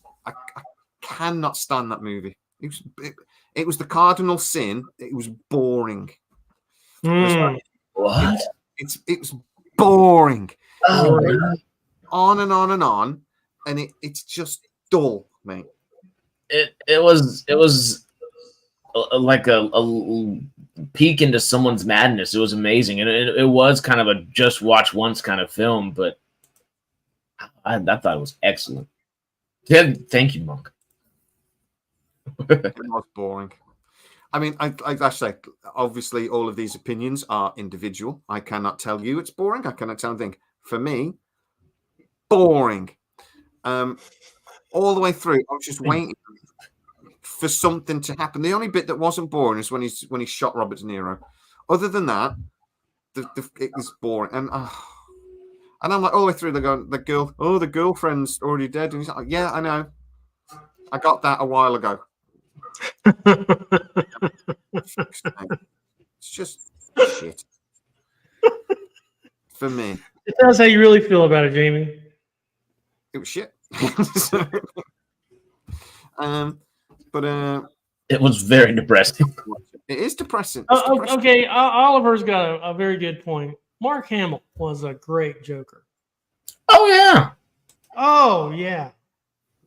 cannot stand that movie. It was the cardinal sin. It was boring. What? It was boring. Oh, on and on and on, and it's just dull, mate. It was like a peek into someone's madness. It was amazing, and it was kind of a just watch once kind of film, but I thought it was excellent. Yeah, thank you, Monk. It was boring. I mean, I say, obviously, all of these opinions are individual. I cannot tell you it's boring. I cannot tell anything. For me, boring. All the way through, I was just waiting for something to happen. The only bit that wasn't boring is when he shot Robert De Niro. Other than that, it was boring. And I'm like, all the way through, the girlfriend's already dead. And he's like, "Yeah, I know. I got that a while ago." It's just shit for me. Tell us how you really feel about it, Jamie. It was shit. But it was very depressing. It is depressing. Depressing. Okay, Oliver's got a very good point. Mark Hamill was a great Joker. Oh yeah. Oh yeah.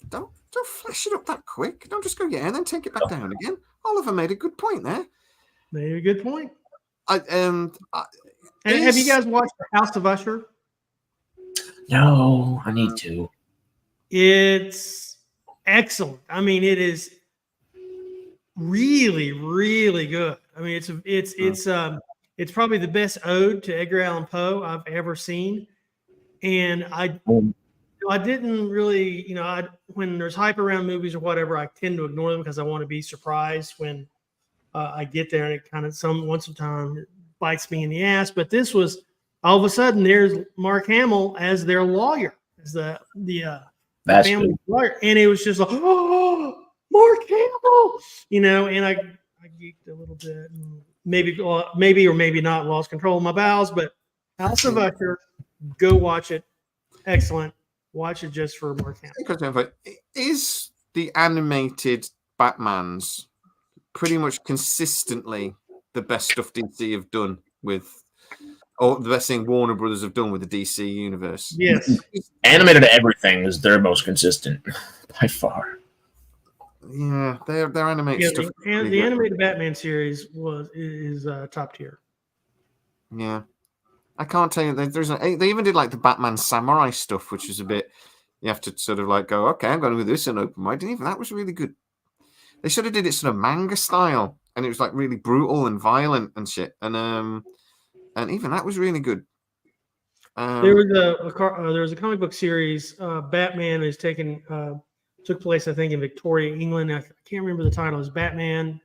Don't flash it up that quick. Don't just go and then take it back down again. Oliver made a good point there. Made a good point. And have you guys watched The House of Usher? No, I need to. It's excellent. I mean, it is really, really good. I mean, it's probably the best ode to Edgar Allan Poe I've ever seen. And I didn't really, when there's hype around movies or whatever, I tend to ignore them because I want to be surprised when I get there, and it kind of once a time bites me in the ass. But this was all of a sudden there's Mark Hamill as their lawyer, as the family lawyer, and it was just like, oh, Mark Hamill, and I geeked a little bit, and maybe or maybe not lost control of my bowels. But House of Usher, go watch it, excellent. Watch it just for Mark Hamill. Is the animated Batmans pretty much consistently the best stuff DC have done with, or the best thing Warner Brothers have done with the DC universe? Yes. Animated everything is their most consistent by far. Yeah, their animated stuff. And the animated Batman series is top tier. Yeah. I can't tell you. They even did like the Batman Samurai stuff, which is a bit. You have to sort of like go, okay, I'm going to do this in open mind. And even that was really good. They should have did it sort of manga style, and it was like really brutal and violent and shit. And even that was really good. There was a comic book series. Batman is took place, I think, in Victoria, England. I can't remember the title. It's Batman.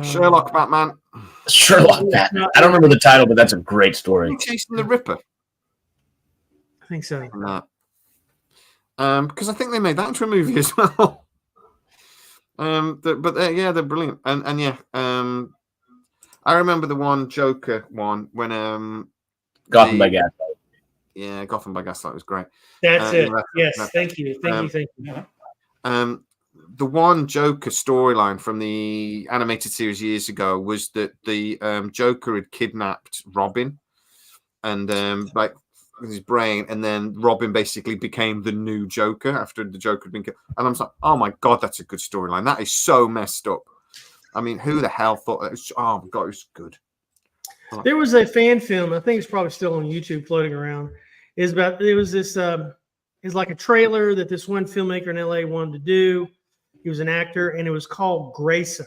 Sherlock Batman. Sherlock Batman. I don't remember the title, but that's a great story. Chasing the Ripper. I think so. Because I think they made that into a movie as well. They're brilliant. And yeah, I remember the one Joker one when Gotham by Gaslight. Yeah, Gotham by Gaslight was great. That's it. Yes, thank you. The one Joker storyline from the animated series years ago was that the Joker had kidnapped Robin, and like with his brain, and then Robin basically became the new Joker after the Joker had been killed. And I'm like, oh my god, that's a good storyline. That is so messed up. I mean, who the hell thought that? Oh my god, it was good. There was a fan film, I think it's probably still on YouTube floating around. It's like a trailer that this one filmmaker in LA wanted to do. He was an actor, and it was called Grayson.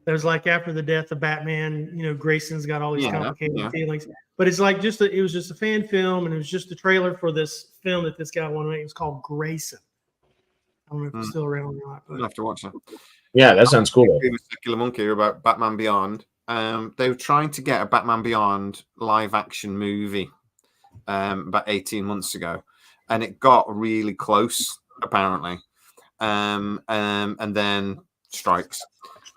It was like after the death of Batman, Grayson's got all these complicated feelings. But it's like it was just a fan film, and it was just a trailer for this film that this guy wanted to make. It was called Grayson. I don't know if it's still around or not. I'll But have to watch that. Yeah, that sounds cool. With Secular Monkey about Batman Beyond. They were trying to get a Batman Beyond live action movie about 18 months ago, and it got really close apparently, and then strikes.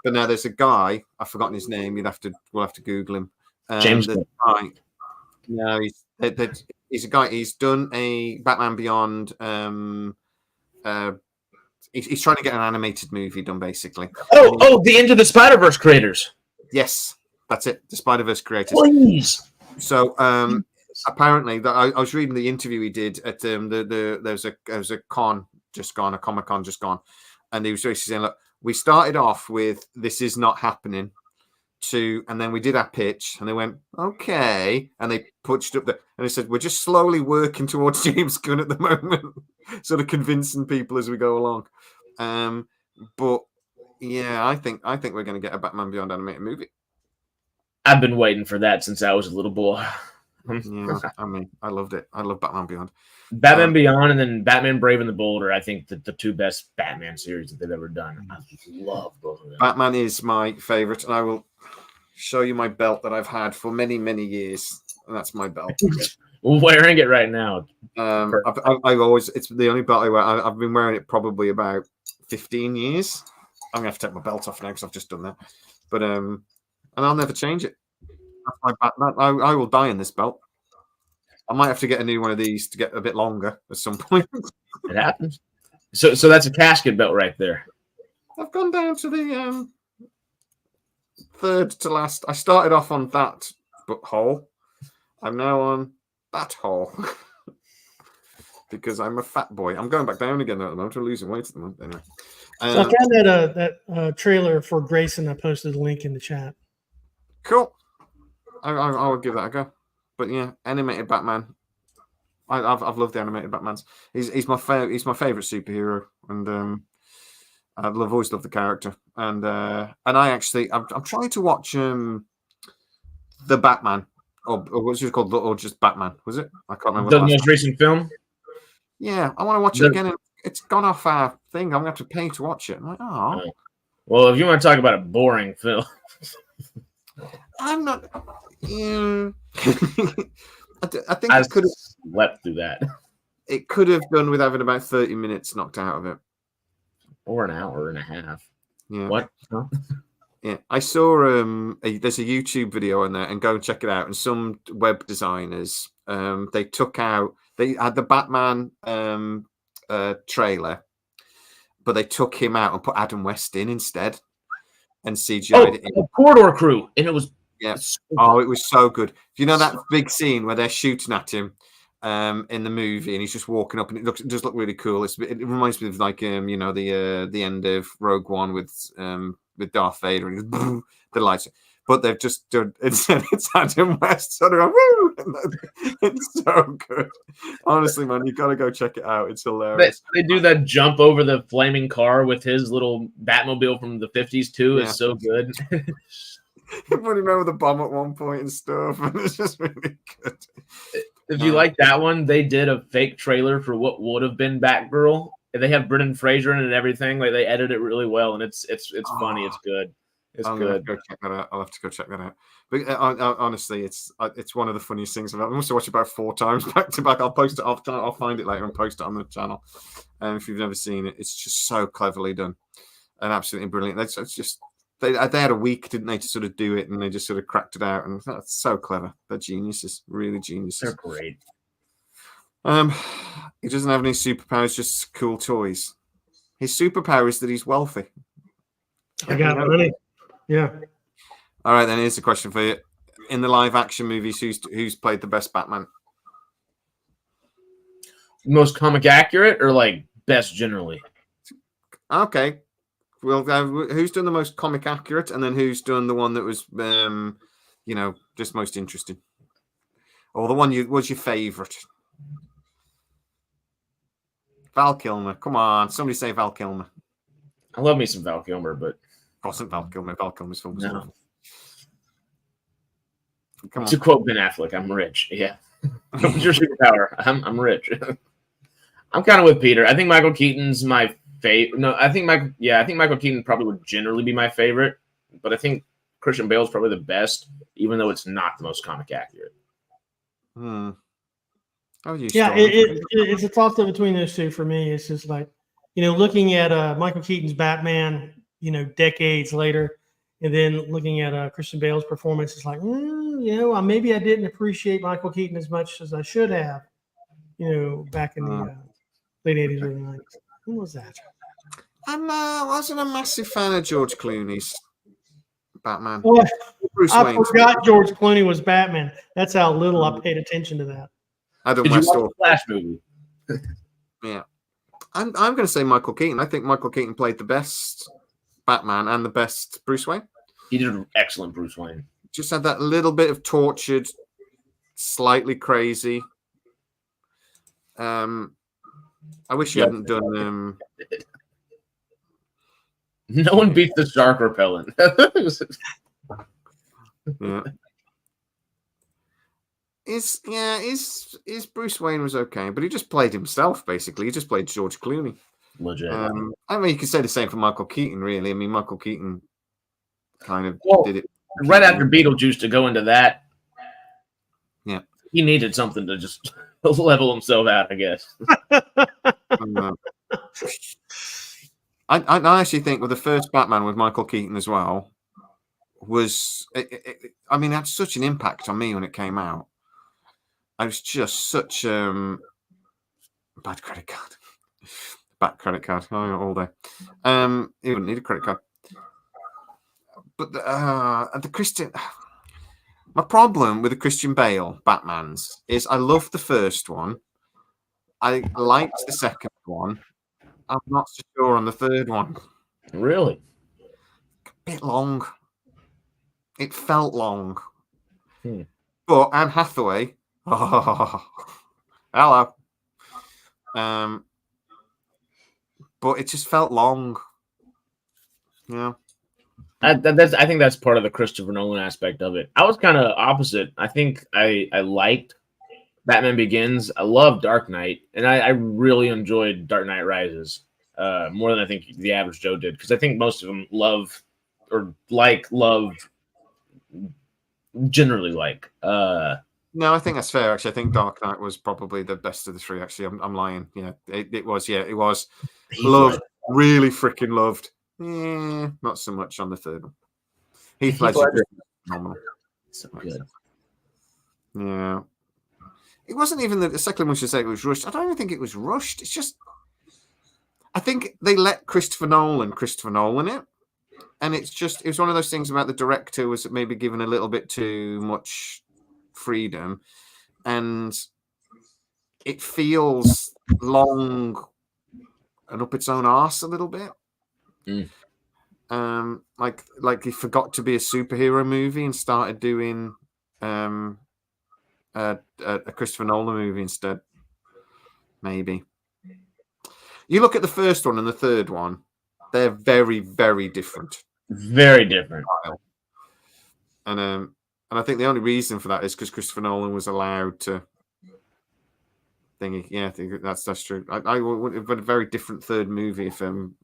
But now there's a guy, I've forgotten his name. We'll have to Google him. James. No, he's a guy. He's done a Batman Beyond. He's trying to get an animated movie done, basically. The Into the Spider-Verse creators. Yes, that's it. The Spider-Verse creators. Please. So apparently, I was reading the interview he did at there was a con just gone, a Comic-Con just gone, and he was basically saying, look, we started off with this is not happening, and then we did our pitch, and they went okay, and they pushed up and they said we're just slowly working towards James Gunn at the moment, sort of convincing people as we go along. But yeah, I think we're going to get a Batman Beyond animated movie. I've been waiting for that since I was a little boy. Yeah, I mean, I loved it. I love Batman Beyond. Batman Beyond and then Batman Brave and the Bold are, I think, the two best Batman series that they've ever done. I love both of them. Batman is my favorite, and I will show you my belt that I've had for many, many years. And that's my belt. Wearing it right now. I've always, it's the only belt I wear. I've been wearing it probably about 15 years. I'm going to have to take my belt off now because I've just done that. But, and I'll never change it. That's my I will die in this belt. I might have to get a new one of these to get a bit longer at some point. It happens. So that's a casket belt right there. I've gone down to the third to last. I started off on that hole. I'm now on that hole because I'm a fat boy. I'm going back down again at the moment. I'm losing weight at the moment. Anyway, so I found that trailer for Grayson. I posted a link in the chat. Cool. I would give that a go. But yeah, animated Batman. I've loved the animated Batmans. He's my favorite superhero, and I've always loved the character. And I actually I'm trying to watch the Batman or what's it called, or just Batman? Was it? I can't remember. The most recent film. Yeah, I want to watch it again. And it's gone off our thing. I'm gonna have to pay to watch it. I'm like, oh. Well, if you want to talk about a boring film. I'm not. Yeah. I think it could have slept through that. It could have done with having about 30 minutes knocked out of it, or an hour and a half. Yeah. What? Huh? Yeah, I saw there's a YouTube video on there, and go and check it out. And some web designers they had the Batman trailer, but they took him out and put Adam West in instead. And CGI'd it in. The Corridor Crew, and it was it was so good. You know that big scene where they're shooting at him in the movie, and he's just walking up, and it does look really cool. It reminds me of like the end of Rogue One with Darth Vader and the lights. But they've just done it's Adam West. So they're like, woo! It's so good. Honestly, man, you got to go check it out. It's hilarious. They do that jump over the flaming car with his little Batmobile from the 50s too. It's so good. Everybody remember the bomb at one point and stuff. And it's just really good. If you like that one, they did a fake trailer for what would have been Batgirl. They have Brendan Fraser in it and everything. Like they edited it really well, and it's funny. It's good. It's good. Go check that out. I'll have to go check that out. But honestly, it's one of the funniest things I've ever. I must have watched it about 4 times back to back. I'll post it. I'll find it later and post it on the channel. If you've never seen it, it's just so cleverly done and absolutely brilliant. It's just they had a week, didn't they, to sort of do it, and they just sort of cracked it out, and that's so clever. They're geniuses, really geniuses. They're great. He doesn't have any superpowers, just cool toys. His superpower is that he's wealthy. I got money. Yeah. All right, then here's a question for you. In the live action movies, who's played the best Batman? Most comic accurate or like best generally? Okay. Well, who's done the most comic accurate, and then who's done the one that was, just most interesting, or the one was your favorite? Val Kilmer. Come on, somebody say Val Kilmer. I love me some Val Kilmer, but wasn't Val Kilmer. Val Kilmer's film was awful. Come on. To quote Ben Affleck, I'm rich. Yeah. What's your superpower? I'm rich. I'm kind of with Peter. I think Michael Keaton's my favorite. No, I think Michael Keaton probably would generally be my favorite, but I think Christian Bale is probably the best, even though it's not the most comic accurate. It's a toss up between those two for me. It's just like, looking at Michael Keaton's Batman, decades later, and then looking at Christian Bale's performance, it's like, maybe I didn't appreciate Michael Keaton as much as I should have, back in the late 80s, early 90s. Who was that? I wasn't a massive fan of George Clooney's Batman. Well, I forgot George Clooney was Batman. That's how little I paid attention to that. Did you watch the Flash movie? Yeah. I'm going to say Michael Keaton. I think Michael Keaton played the best Batman and the best Bruce Wayne. He did an excellent Bruce Wayne. Just had that little bit of tortured, slightly crazy. I wish he hadn't done. No one beats the shark repellent. Yeah. Is Bruce Wayne was okay, but he just played himself basically. He just played George Clooney. Legit. I mean, you could say the same for Michael Keaton, really. I mean, Michael Keaton kind of did it right after Beetlejuice to go into that. Yeah, he needed something to just level himself out, I guess. I actually think with the first Batman with Michael Keaton as well I mean, it had such an impact on me when it came out. I was just such bad credit card. Bad credit card all day. You wouldn't need a credit card. But the Christian, my problem with the Christian Bale Batmans is I love the first one. I liked the second one. I'm not so sure on the third one. Really? A bit long. It felt long. But Anne Hathaway. Oh, hello. But it just felt long. Yeah. I think that's part of the Christopher Nolan aspect of it. I was kind of opposite. I think I liked Batman Begins. I love Dark Knight, and I really enjoyed Dark Knight Rises more than I think the average Joe did, because I think most of them generally like. No, I think that's fair. Actually, I think Dark Knight was probably the best of the three. Actually, I'm lying. Yeah, it was. Yeah, it was. Loved, really freaking loved. Not so much on the third one. Heath Ledger was phenomenal. So good. Yeah. It wasn't even the second one should say it was rushed. I don't even think it was rushed. It's just, I think they let Christopher Nolan it. And it was one of those things about the director was maybe given a little bit too much freedom. And it feels long and up its own arse a little bit. Like he forgot to be a superhero movie and started doing a Christopher Nolan movie instead. Maybe. You look at the first one and the third one; they're very, very different. Very different. And I think the only reason for that is because Christopher Nolan was allowed to. I think that's true. I would have been a very different third movie if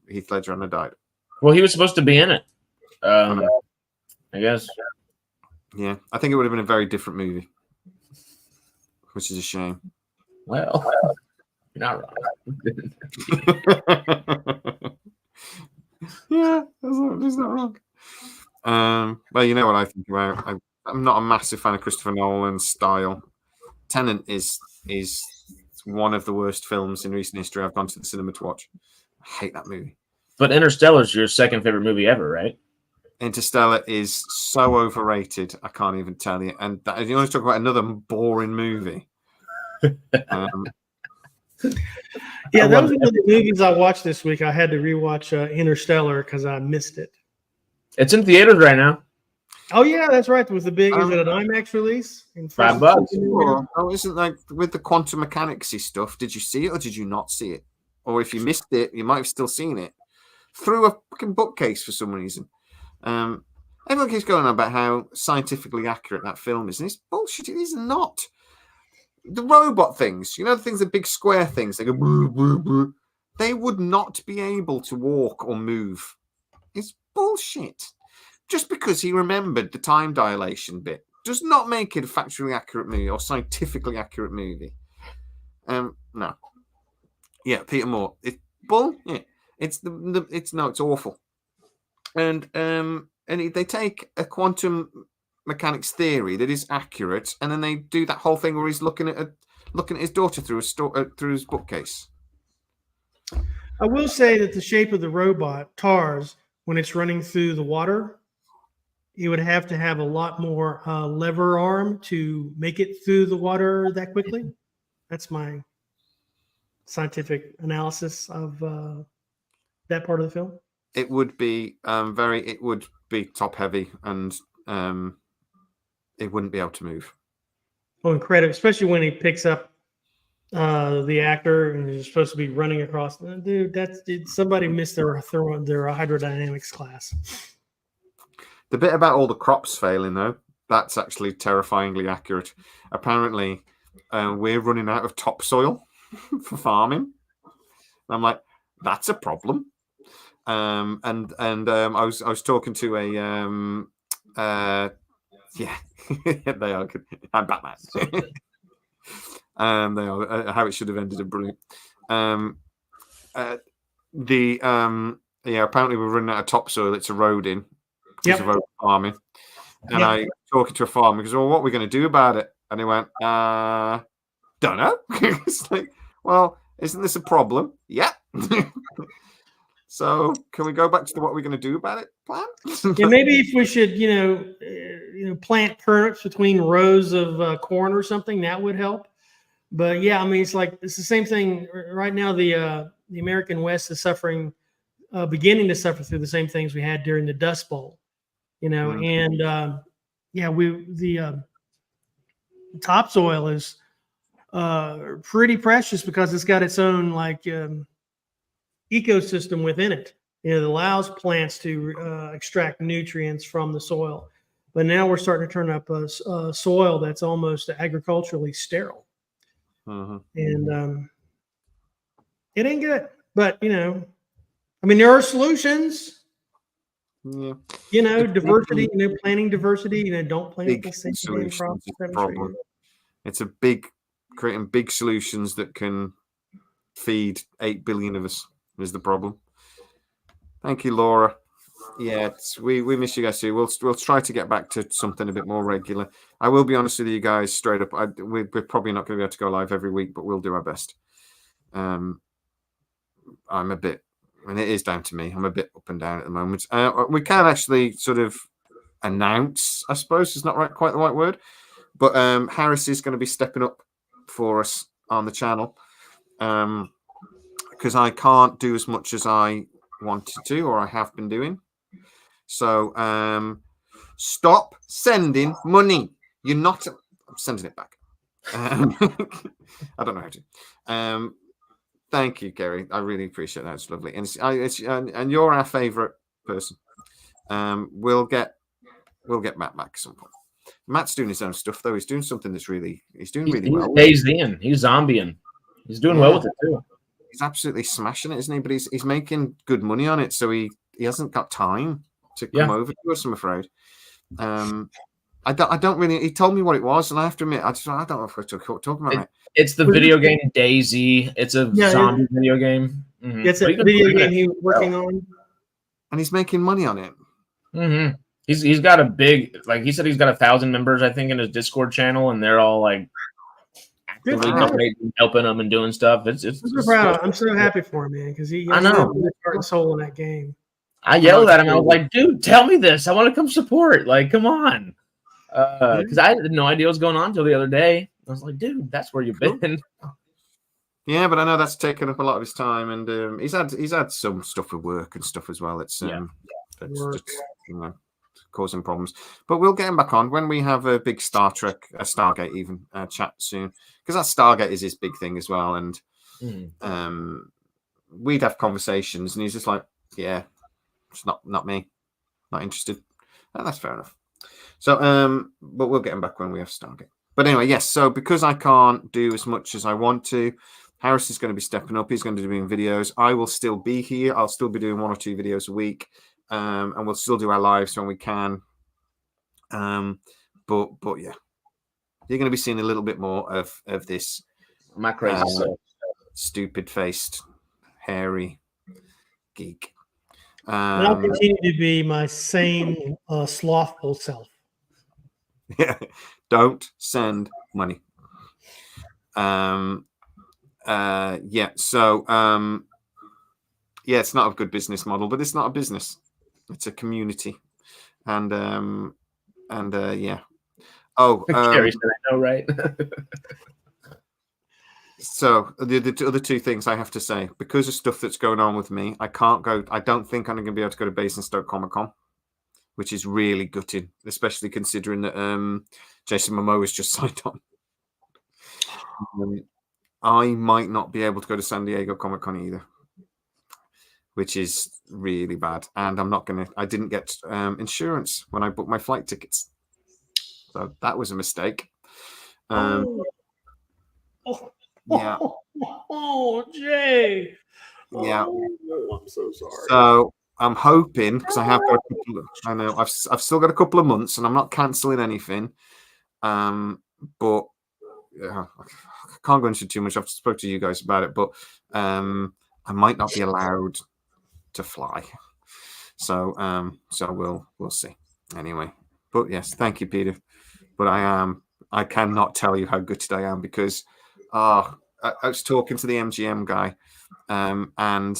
Heath Ledger hadn't died. Well, he was supposed to be in it. I guess. Yeah, I think it would have been a very different movie, which is a shame. Well, you're not wrong. Yeah, that's not wrong. Well, you know what I think about. I'm not a massive fan of Christopher Nolan's style. Tenet is one of the worst films in recent history I've gone to the cinema to watch. I hate that movie. But Interstellar's your second favorite movie ever, right? Interstellar is so overrated. I can't even tell you. And you want to talk about another boring movie? Yeah, that was one of the movies I watched this week. I had to rewatch Interstellar because I missed it. It's in theaters right now. Oh yeah, that's right. It was the big. Is it an IMAX release? $5. Oh, isn't like with the quantum mechanicsy stuff? Did you see it or did you not see it? Or if you missed it, you might have still seen it through a fucking bookcase for some reason. Everyone keeps going on about how scientifically accurate that film is, and it's bullshit. It is not. The robot things, the things, the big square things, they go boo, boo, boo. they would not be able to walk or move. It's bullshit. Just because he remembered the time dilation bit does not make it a factually accurate movie or scientifically accurate movie. No. Yeah, Peter Moore. It's bull. Yeah, it's it's awful. And they take a quantum mechanics theory that is accurate, and then they do that whole thing where he's looking at his daughter through his bookcase. I will say that the shape of the robot TARS, when it's running through the water, you would have to have a lot more lever arm to make it through the water that quickly. That's my scientific analysis of that part of the film. It would be it would be top heavy, and it wouldn't be able to move. Oh, incredible! Especially when he picks up the actor and he's supposed to be running across. Dude, somebody missed their hydrodynamics class. The bit about all the crops failing, though, that's actually terrifyingly accurate. Apparently, we're running out of topsoil for farming. And I'm like, that's a problem. I was talking to a yeah, they are good. I'm Batman. They are how it should have ended up brilliant. Apparently we're running out of topsoil. It's eroding because of over farming. And I talking to a farmer because, well, what are we going to do about it? And he went, don't know. It's like, well, isn't this a problem? Yeah. So can we go back to what we're going to do about it plan? Yeah, maybe if we should, plant turnips between rows of corn or something, that would help. But yeah, I mean, it's the same thing right now. The American West is beginning to suffer through the same things we had during the Dust Bowl, and the topsoil is pretty precious because it's got its own ecosystem within it. It allows plants to extract nutrients from the soil. But now we're starting to turn up a soil that's almost agriculturally sterile. And it ain't good. But, there are solutions. Yeah. Diversity, planting diversity, don't plant the same crops. Problem. It's creating big solutions that can feed 8 billion of us is the problem. Thank you, Laura. Yeah, we miss you guys too. We'll try to get back to something a bit more regular. I will be honest with you guys, straight up. We're probably not going to be able to go live every week, but we'll do our best. I'm a bit, and it is down to me. I'm a bit up and down at the moment. We can actually sort of announce, I suppose, is not quite the right word, but Harris is going to be stepping up for us on the channel because I can't do as much as I wanted to, or I have been doing. So stop sending money. You're not sending it back. I don't know how to. Thank you, Gary. I really appreciate that. It's lovely, and you're our favorite person. We'll get Matt back at some point. Matt's doing his own stuff though. He's doing something that's really well. He's zombieing. He's doing well with it too. He's absolutely smashing it, isn't he? But he's making good money on it, so he hasn't got time to come over to us, I'm afraid. I don't really. He told me what it was, and I have to admit, I don't know if we're talking about it. It's the video game DayZ. It's a zombie video game. Mm-hmm. It's a video game he was working on, and he's making money on it. Mm-hmm. He's got a big, he said, he's got 1,000 members, I think, in his Discord channel, and they're all actively helping him and doing stuff. I'm so proud. I'm so happy for him, man, because he has a heart and soul in that game. I yelled at him. I was like, dude, tell me this. I want to come support. Come on. Because I had no idea what was going on until the other day. I was like, dude, that's where you've been. Yeah, but I know that's taken up a lot of his time, and he's had some stuff with work and stuff as well. It's just, causing problems. But we'll get him back on when we have a big Star Trek, a Stargate even chat soon, because that Stargate is his big thing as well. And we'd have conversations, and he's just like, yeah, it's not me, not interested. Oh, that's fair enough. So, but we'll get him back when we have Stargate. But anyway, yes. So because I can't do as much as I want to, Harris is going to be stepping up. He's going to be doing videos. I will still be here. I'll still be doing 1 or 2 videos a week, and we'll still do our lives when we can. But yeah, you're going to be seeing a little bit more of this My crazy self. stupid-faced, hairy geek. And I'll continue to be my same slothful self. Yeah, don't send money. Yeah, so yeah, it's not a good business model, but it's not a business, it's a community. And yeah. Carrie said, I know, right? So the other 2 things I have to say, because of stuff that's going on with me, I can't go. I don't think I'm going to be able to go to Basingstoke Comic-Con, which is really gutting, especially considering that Jason Momoa has just signed on. I might not be able to go to San Diego Comic-Con either, which is really bad. And I'm not going to. I didn't get insurance when I booked my flight tickets, so that was a mistake. Yeah. Oh, Jay. Yeah. Oh, I'm so sorry. So I'm hoping, because I have got a couple of, I know I've still got a couple of months, and I'm not cancelling anything. But yeah, I can't go into too much. I've spoke to you guys about it, but I might not be allowed to fly. So we'll see. Anyway, but yes, thank you, Peter. But I cannot tell you how gutted I am, because I was talking to the MGM guy, and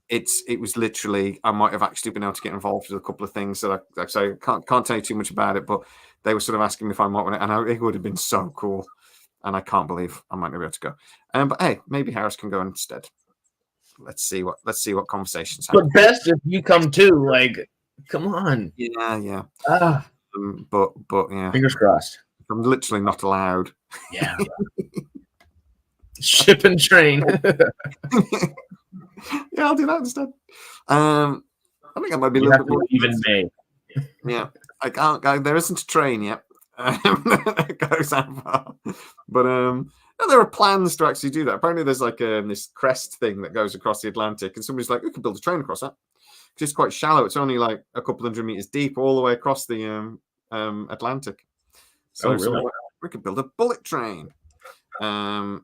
it was literally, I might have actually been able to get involved with a couple of things that I can't tell you too much about it, but they were sort of asking me if I might want it, and it would have been so cool, and I can't believe I might not be able to go. But hey, maybe Harris can go instead. Let's see what conversations happen. But best if you come too. Like, come on. Yeah. But yeah, Fingers crossed. I'm literally not allowed. Yeah. Ship and train. Yeah, I'll do that instead. I think I might be a little bit more even May. Yeah, I can't go. There isn't a train yet. That goes that far. But no, there are plans to actually do that. Apparently, there's like this crest thing that goes across the Atlantic, and somebody's like, "We could build a train across that." Because it's quite shallow. It's only like a couple 100 meters deep, all the way across the Atlantic. So, really? we could build a bullet train. So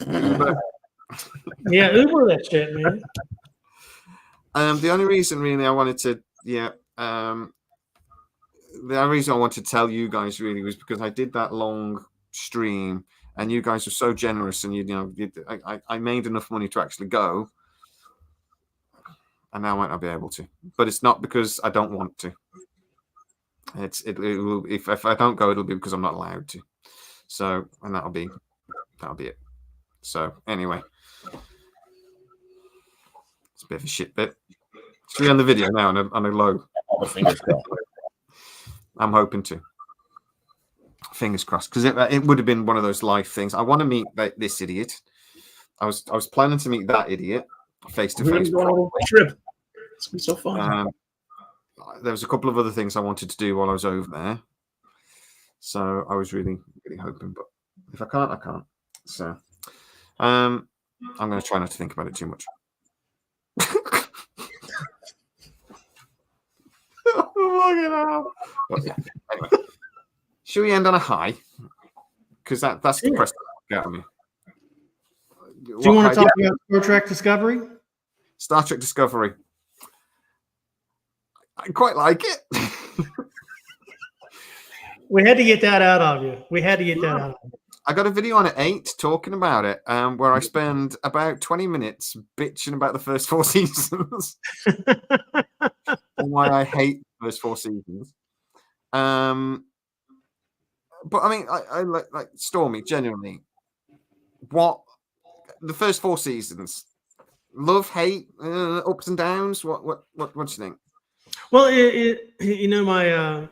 yeah. Yeah, Uber that shit, man. The only reason really I wanted to, the only reason I wanted to tell you guys really was because I did that long stream, and you guys were so generous, and I made enough money to actually go, and now I might not be able to. But it's not because I don't want to. It will, if I don't go, it'll be because I'm not allowed to. So, and that'll be it. So anyway. It's a bit of a shit bit. Should we end the video now on a low? Fingers crossed. I'm hoping to. Fingers crossed, because it would have been one of those life things. I want to meet this idiot. I was planning to meet that idiot face to face. Trip. It's gonna be so fun. There was a couple of other things I wanted to do while I was over there, so I was really, really hoping. But if I can't, I can't. So I'm going to try not to think about it too much. But yeah, anyway, should we end on a high? Because that's the press out of me. Do you want to talk about Star Trek Discovery? Star Trek Discovery. I quite like it. We had to get that out of you. I got a video on at 8 talking about it, where I spend about 20 minutes bitching about the first 4 seasons and why I hate the first 4 seasons. But I mean, I like Stormy, genuinely. What the first 4 seasons? Love, hate, ups and downs. What do you think? Well,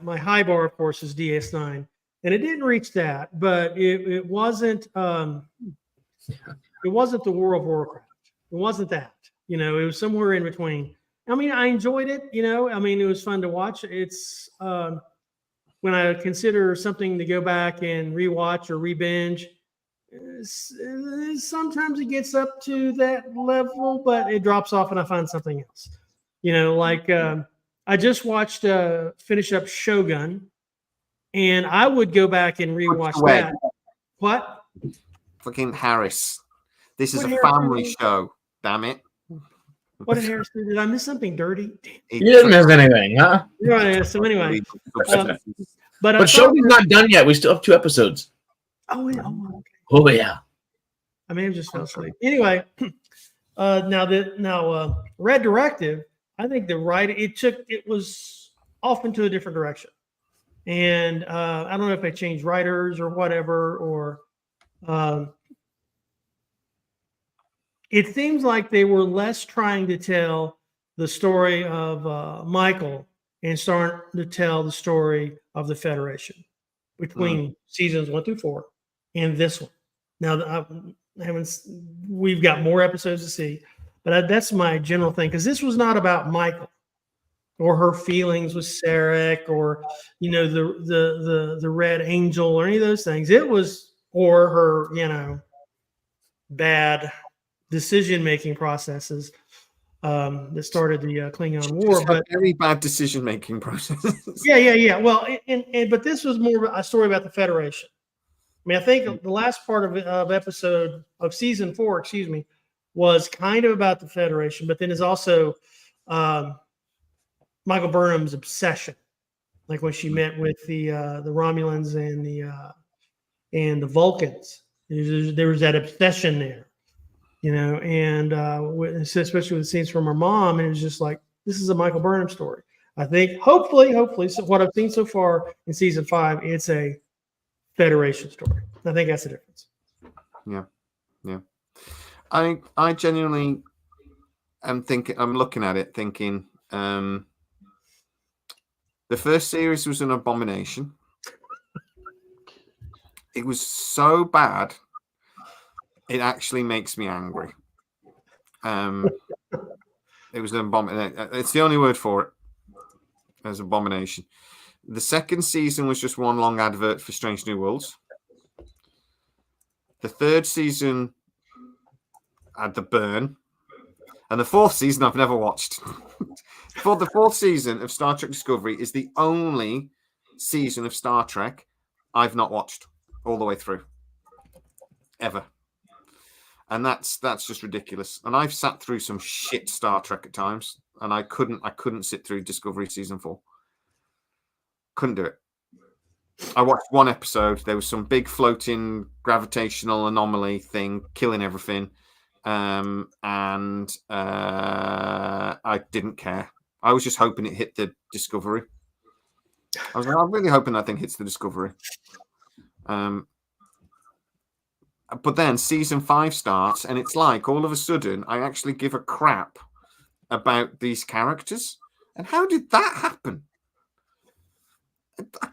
my high bar, of course, is DS9, and it didn't reach that, but it wasn't the World of Warcraft. It wasn't that. It was somewhere in between. I mean, I enjoyed it. I mean, it was fun to watch. It's when I consider something to go back and rewatch or re-binge, sometimes it gets up to that level, but it drops off and I find something else. You know, like I just watched finish up Shogun, and I would go back and rewatch that. What? Fucking Harris. This is What a Harris family did? show. Damn it. What did Harris do? Did I miss something dirty? You didn't miss anything, huh? Right. So anyway, but But Shogun's not done yet. We still have 2 episodes. Oh, yeah. Oh, okay. Oh yeah. I may have just fell asleep. Anyway, now Red Directive, I think it was off into a different direction. And I don't know if they changed writers or whatever, or it seems like they were less trying to tell the story of Michael and starting to tell the story of the Federation between seasons 1 through 4 and this one. Now, we've got more episodes to see, but that's my general thing, because this was not about Michael or her feelings with Scitrek, or the Red Angel, or any of those things. It was, or her bad decision-making processes that started the Klingon War. But very bad decision-making processes. Yeah. Well, but this was more a story about the Federation. I mean, I think the last part of season 4, was kind of about the Federation, but then is also Michael Burnham's obsession, like when she met with the Romulans and the Vulcans. There was that obsession there, and especially with the scenes from her mom, and it was just like, this is a Michael Burnham story. I think hopefully, so what I've seen so far in season 5, it's a Federation story. I think that's the difference. Yeah. I genuinely am thinking. I'm looking at it, thinking the first series was an abomination. It was so bad, it actually makes me angry. It was an abomination. It's the only word for it. As abomination. The second season was just one long advert for Strange New Worlds. The third season had the burn. And the fourth season I've never watched. The fourth season of Star Trek Discovery is the only season of Star Trek I've not watched all the way through. Ever. And that's just ridiculous. And I've sat through some shit Star Trek at times, and I couldn't sit through Discovery season 4. Couldn't do it. I watched one episode. There was some big floating gravitational anomaly thing killing everything. And I didn't care. I was just hoping it hit the Discovery. I'm really hoping that thing hits the Discovery. But then season 5 starts, and it's like all of a sudden I actually give a crap about these characters. And how did that happen? I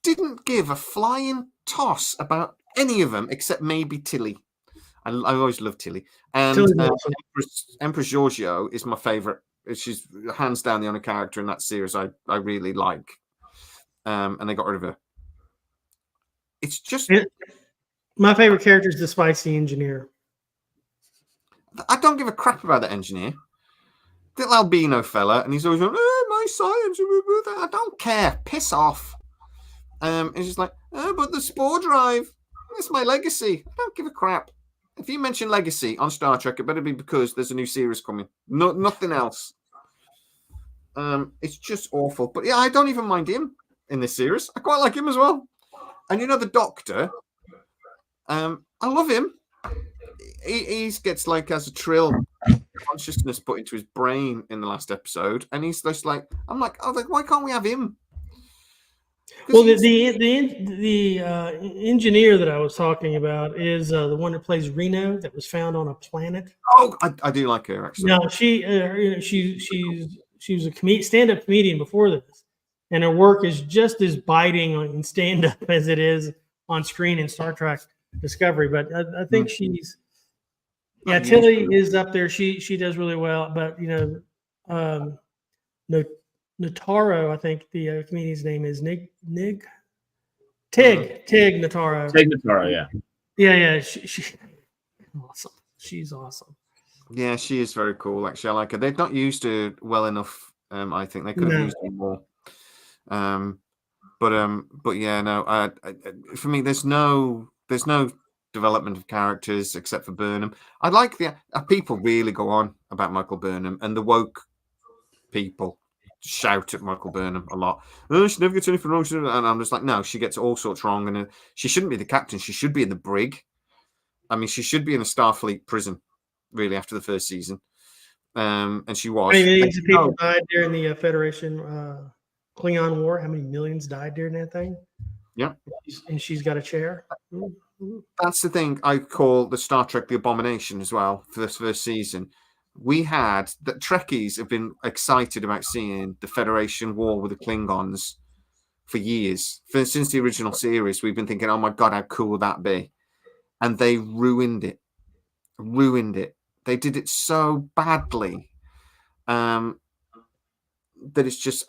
didn't give a flying toss about any of them except maybe Tilly. I always loved Tilly. And Empress Giorgio is my favorite. She's hands down the only character in that series I really like. And they got rid of her. It's just... My favorite character is the spicy engineer. I don't give a crap about the engineer. Little albino fella, and he's always going, my science. I don't care. Piss off. It's just like, but the spore drive, it's my legacy. I don't give a crap. If you mention legacy on Star Trek, it better be because there's a new series coming. No, nothing else. It's just awful. But yeah, I don't even mind him in this series. I quite like him as well. And the Doctor, I love him. He gets as a trill consciousness put into his brain in the last episode, and he's just like, why can't we have him? Well, the engineer that I was talking about is the one that plays Reno, that was found on a planet. Oh, I do like her actually. No, she was a stand-up comedian before this, and her work is just as biting in stand-up as it is on screen in Star Trek Discovery. But I think she's. Yeah, Tilly is up there. She does really well, but Notaro, I think the comedian's name is Tig Notaro. Tig Notaro, yeah. Yeah. She awesome. She's awesome. Yeah, she is very cool. Actually, I like her. They've not used her well enough. I think they could have used her more. But yeah, no. For me, there's no development of characters except for Burnham. I like the people really go on about Michael Burnham, and the woke people shout at Michael Burnham a lot. Oh, she never gets anything wrong, and I'm just like, no, she gets all sorts wrong, and she shouldn't be the captain. She should be in the brig. I mean, she should be in a Starfleet prison, really, after the first season. And she was. How many millions of people died during the Federation Klingon War? How many millions died during that thing? Yeah. And she's got a chair. That's the thing I call the Star Trek the abomination as well for this first season. We had that Trekkies have been excited about seeing the Federation war with the Klingons for years. Since the original series, we've been thinking, oh my God, how cool would that be? And they ruined it. They did it so badly that it's just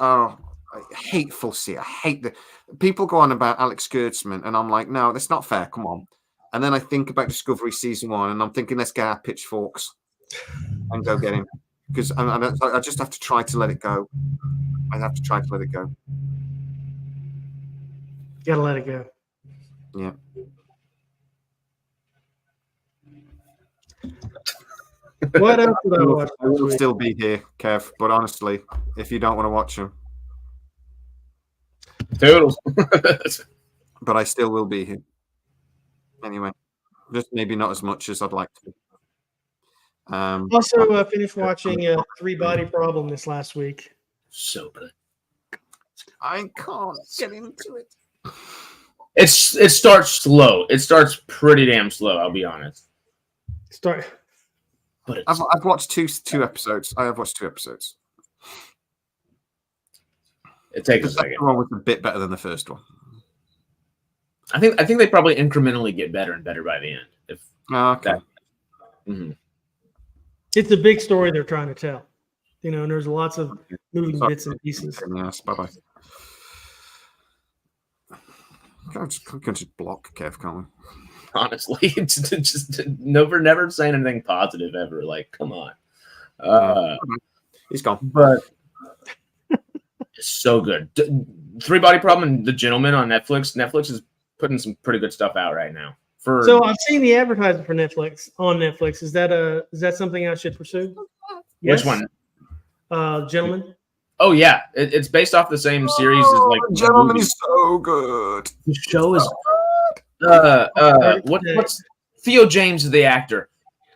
hateful. See, I hate the people go on about Alex Kurtzman, and I'm like, no, that's not fair. Come on. And then I think about Discovery season 1, and I'm thinking, let's get our pitchforks and go get him, because I just have to try to let it go. I have to try to let it go. Gotta let it go. Yeah. What else did I watch? I will still be here, Kev, but honestly, if you don't want to watch them, Toodles. but I still will be here. Anyway, just maybe not as much as I'd like to. Also, finished watching Three Body Problem this last week. So good. I can't get into it. It starts slow. It starts pretty damn slow. I'll be honest. But I've watched two episodes. I have watched 2 episodes. It takes the a second. second one was a bit better than the first one. I think they probably incrementally get better and better by the end. Okay. It's a big story they're trying to tell, and there's lots of moving bits and pieces. Yes, bye. Can just block Kev, can't we? Honestly, just never saying anything positive ever. Like, come on. He's gone. But it's so good. Three Body Problem and The Gentleman on Netflix. Netflix is putting some pretty good stuff out right now. So I've seen the advertisement for Netflix on Netflix. Is that something I should pursue? Which one? Gentleman. Oh yeah, it's based off the same series as like Gentleman is so good. The show is what's Theo James is the actor.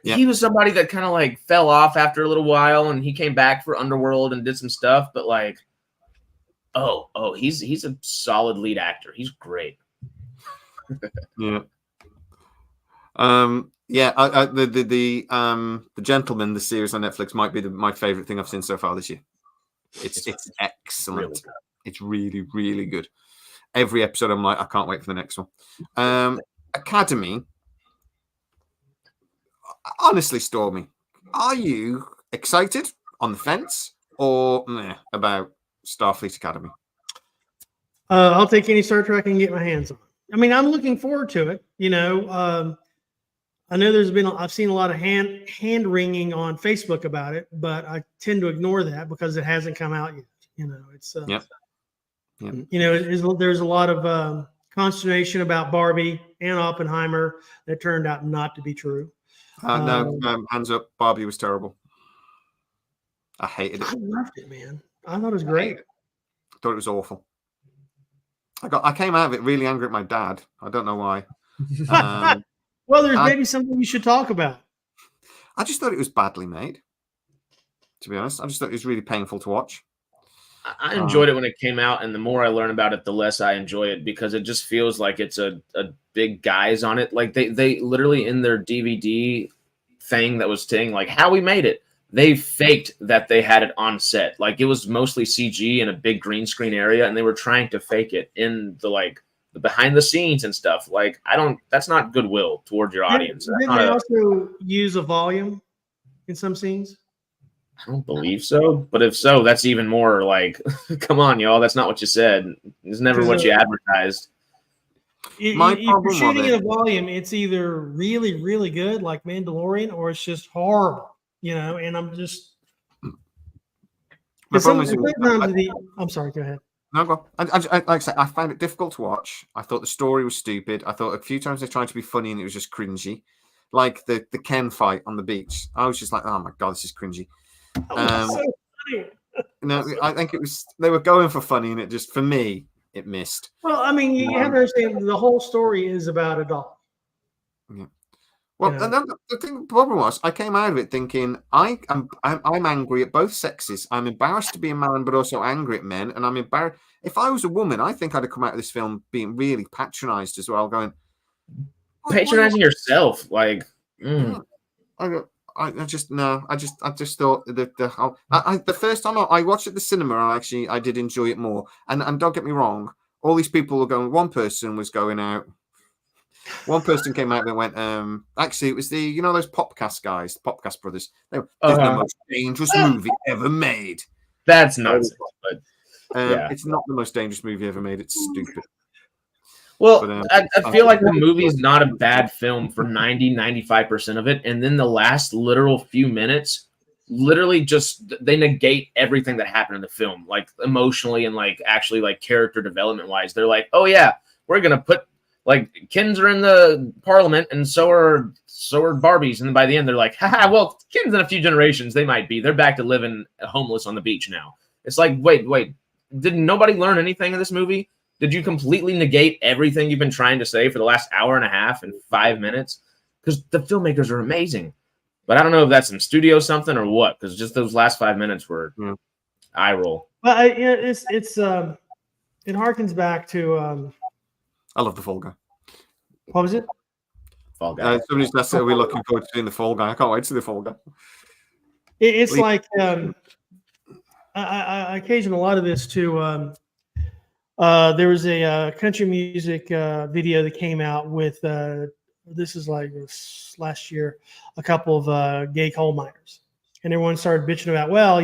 Yeah. He was somebody that kind of like fell off after a little while, and he came back for Underworld and did some stuff, but like he's a solid lead actor. He's great. Yeah. The Gentleman, the series on Netflix, might be my favorite thing I've seen so far this year. It's excellent. Really good. It's really, really good. Every episode, I'm like, I can't wait for the next one. Academy. Honestly, Stormy, are you excited, on the fence, or about Starfleet Academy? I'll take any Star Trek I can get my hands on. I mean, I'm looking forward to it. I know I've seen a lot of hand wringing on Facebook about it, but I tend to ignore that because it hasn't come out yet. It's there's a lot of consternation about Barbie and Oppenheimer that turned out not to be true. Hands up, Barbie was terrible. I hated it. I loved it, man. I thought it was great. I thought it was awful. I came out of it really angry at my dad. I don't know why. Well, there's maybe something we should talk about. I just thought it was badly made. To be honest, I just thought it was really painful to watch. I enjoyed it when it came out, and the more I learn about it, the less I enjoy it because it just feels like it's a big guys on it. Like they literally in their DVD thing that was saying like how we made it, they faked that they had it on set. Like it was mostly CG in a big green screen area, and they were trying to fake it in the behind the scenes and stuff. Like that's not goodwill towards your audience. Did they also use a volume in some scenes? I don't believe so, but if so, that's even more like, come on, y'all. That's not what you said. It's never what you advertised. My If problem you're with shooting it- at a volume, it's either really, really good, like Mandalorian, or it's just horrible, and I'm just. My problem is, I'm sorry, go ahead. no, go on. Like I said, I found it difficult to watch. I thought the story was stupid. I thought a few times they tried to be funny and it was just cringy. Like the Ken fight on the beach. I was just like, oh my God, this is cringy. Oh, so funny. No, I think it was, they were going for funny and it just, for me, it missed. Well, I mean, you have to understand the whole story is about a doll. Yeah. Well, and then the problem was, I came out of it thinking, I'm angry at both sexes. I'm embarrassed to be a man, but also angry at men. And I'm embarrassed. If I was a woman, I think I'd have come out of this film being really patronized as well, going, Patronizing yourself, like. I just thought that the first time I watched it at the cinema, I did enjoy it more. And don't get me wrong, all these people were going. One person was going out. One person came out and went, actually, it was those Popcast guys, Popcast brothers. This is the most dangerous movie ever made. That's nonsense. But it's not the most dangerous movie ever made. It's stupid. Well, but, I feel like the movie is not a bad film for 95% of it. And then the last literal few minutes, literally just, they negate everything that happened in the film, like emotionally and like actually like character development wise. They're like, oh yeah, we're going to put, like, Kens are in the parliament, and so are Barbies. And then by the end, they're like, haha, well, Kens in a few generations, they might be. They're back to living homeless on the beach now. It's like, wait. Did nobody learn anything in this movie? Did you completely negate everything you've been trying to say for the last hour and a half and 5 minutes? Because the filmmakers are amazing. But I don't know if that's some studio something or what, because just those last 5 minutes were eye roll. Well, it harkens back to... I love the Fall Guy. What was it? Fall Guy. Somebody's just said we're looking forward to seeing the Fall Guy. I can't wait to see the Fall Guy. It's like I occasion a lot of this to. There was a country music video that came out with this is like last year, a couple of gay coal miners, and everyone started bitching about, well,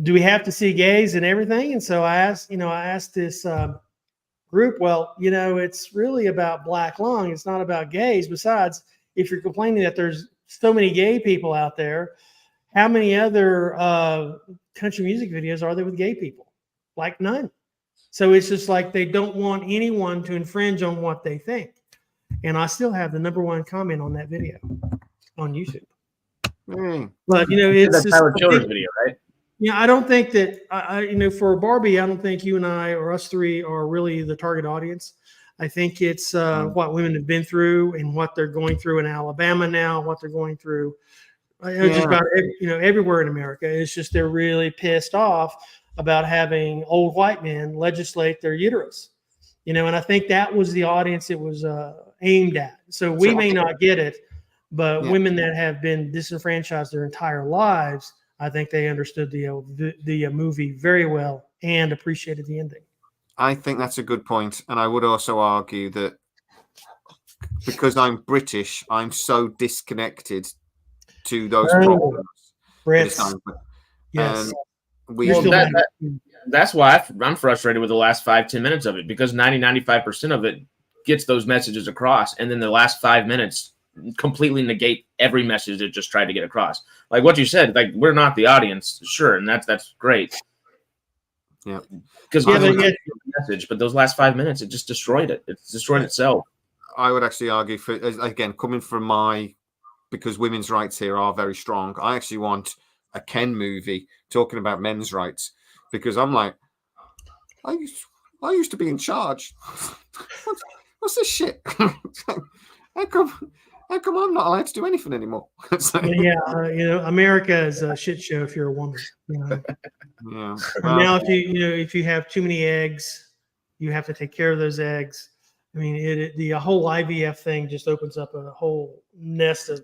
do we have to see gays and everything? And so I asked this. Group, well, it's really about black lung. It's not about gays. Besides, if you're complaining that there's so many gay people out there, how many other country music videos are there with gay people? Like none. So it's just like they don't want anyone to infringe on what they think. And I still have the #1 comment on that video on YouTube. But it's that Tyler Childers video, right? Yeah, I don't think that for Barbie, I don't think you and I or us three are really the target audience. I think it's what women have been through and what they're going through in Alabama now, what they're going through just about everywhere in America. It's just they're really pissed off about having old white men legislate their uterus. And I think that was the audience it was aimed at. So we may not get it, but women that have been disenfranchised their entire lives, I think they understood the movie very well and appreciated the ending. I think that's a good point. And I would also argue that because I'm British, I'm so disconnected to those problems. Brits. Yes. That's why I'm frustrated with the last 5-10 minutes of it, because 90-95% of it gets those messages across. And then the last 5 minutes completely negate every message it just tried to get across. Like what you said, like we're not the audience, sure, and that's great. Yeah, because the message, but those last 5 minutes, it just destroyed it. It's destroyed itself. I would actually argue for, again, coming from because women's rights here are very strong. I actually want a Ken movie talking about men's rights, because I'm like, I used to be in charge. What's this shit? How come I'm not allowed to do anything anymore? America is a shit show if you're a woman. Yeah. Well, now, if you have too many eggs, you have to take care of those eggs. I mean, the whole IVF thing just opens up a whole nest of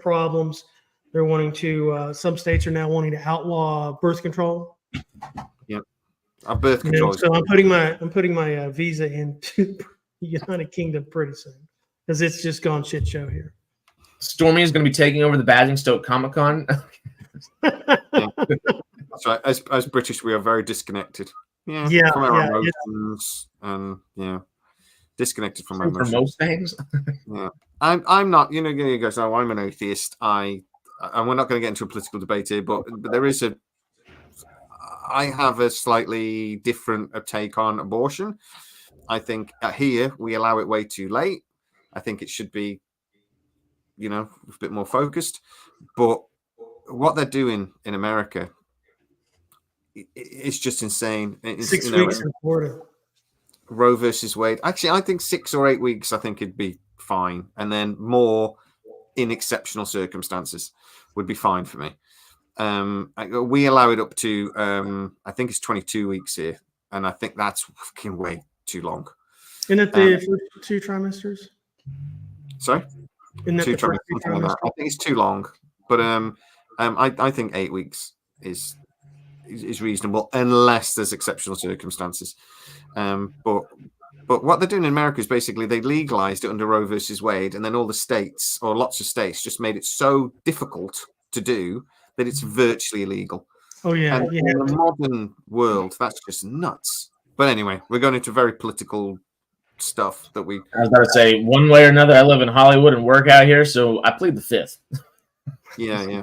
problems. They're wanting to. Some states are now wanting to outlaw birth control. Yeah, birth control. So I'm putting my visa into the United Kingdom pretty soon, because it's just gone shit show here. Stormy is going to be taking over the Basingstoke Comic Con. Yeah. That's right. As British, we are very disconnected. From our emotions, and disconnected from my For emotions. most things. Yeah. I'm not, you know, you guys know I'm an atheist. And we're not going to get into a political debate here, but I have a slightly different take on abortion. I think here we allow it way too late. I think it should be, you know, a bit more focused. But what they're doing in America, it's just insane. It's, 6 weeks in Florida. Roe versus Wade. Actually, I think 6 or 8 weeks, I think it'd be fine. And then more in exceptional circumstances would be fine for me. We allow it up to, I think it's 22 weeks here. And I think that's fucking way too long. Isn't it the first 2 trimesters? Sorry? Isn't that the first 2 trimesters? I think it's too long. But I think 8 weeks is reasonable unless there's exceptional circumstances. But what they're doing in America is basically they legalized it under Roe versus Wade, and then all the states, or lots of states, just made it so difficult to do that it's virtually illegal. Oh yeah, and in the modern world, that's just nuts. But anyway, we're going into very political stuff that we. I was about to say, one way or another, I live in Hollywood and work out here, so I plead the fifth. Yeah,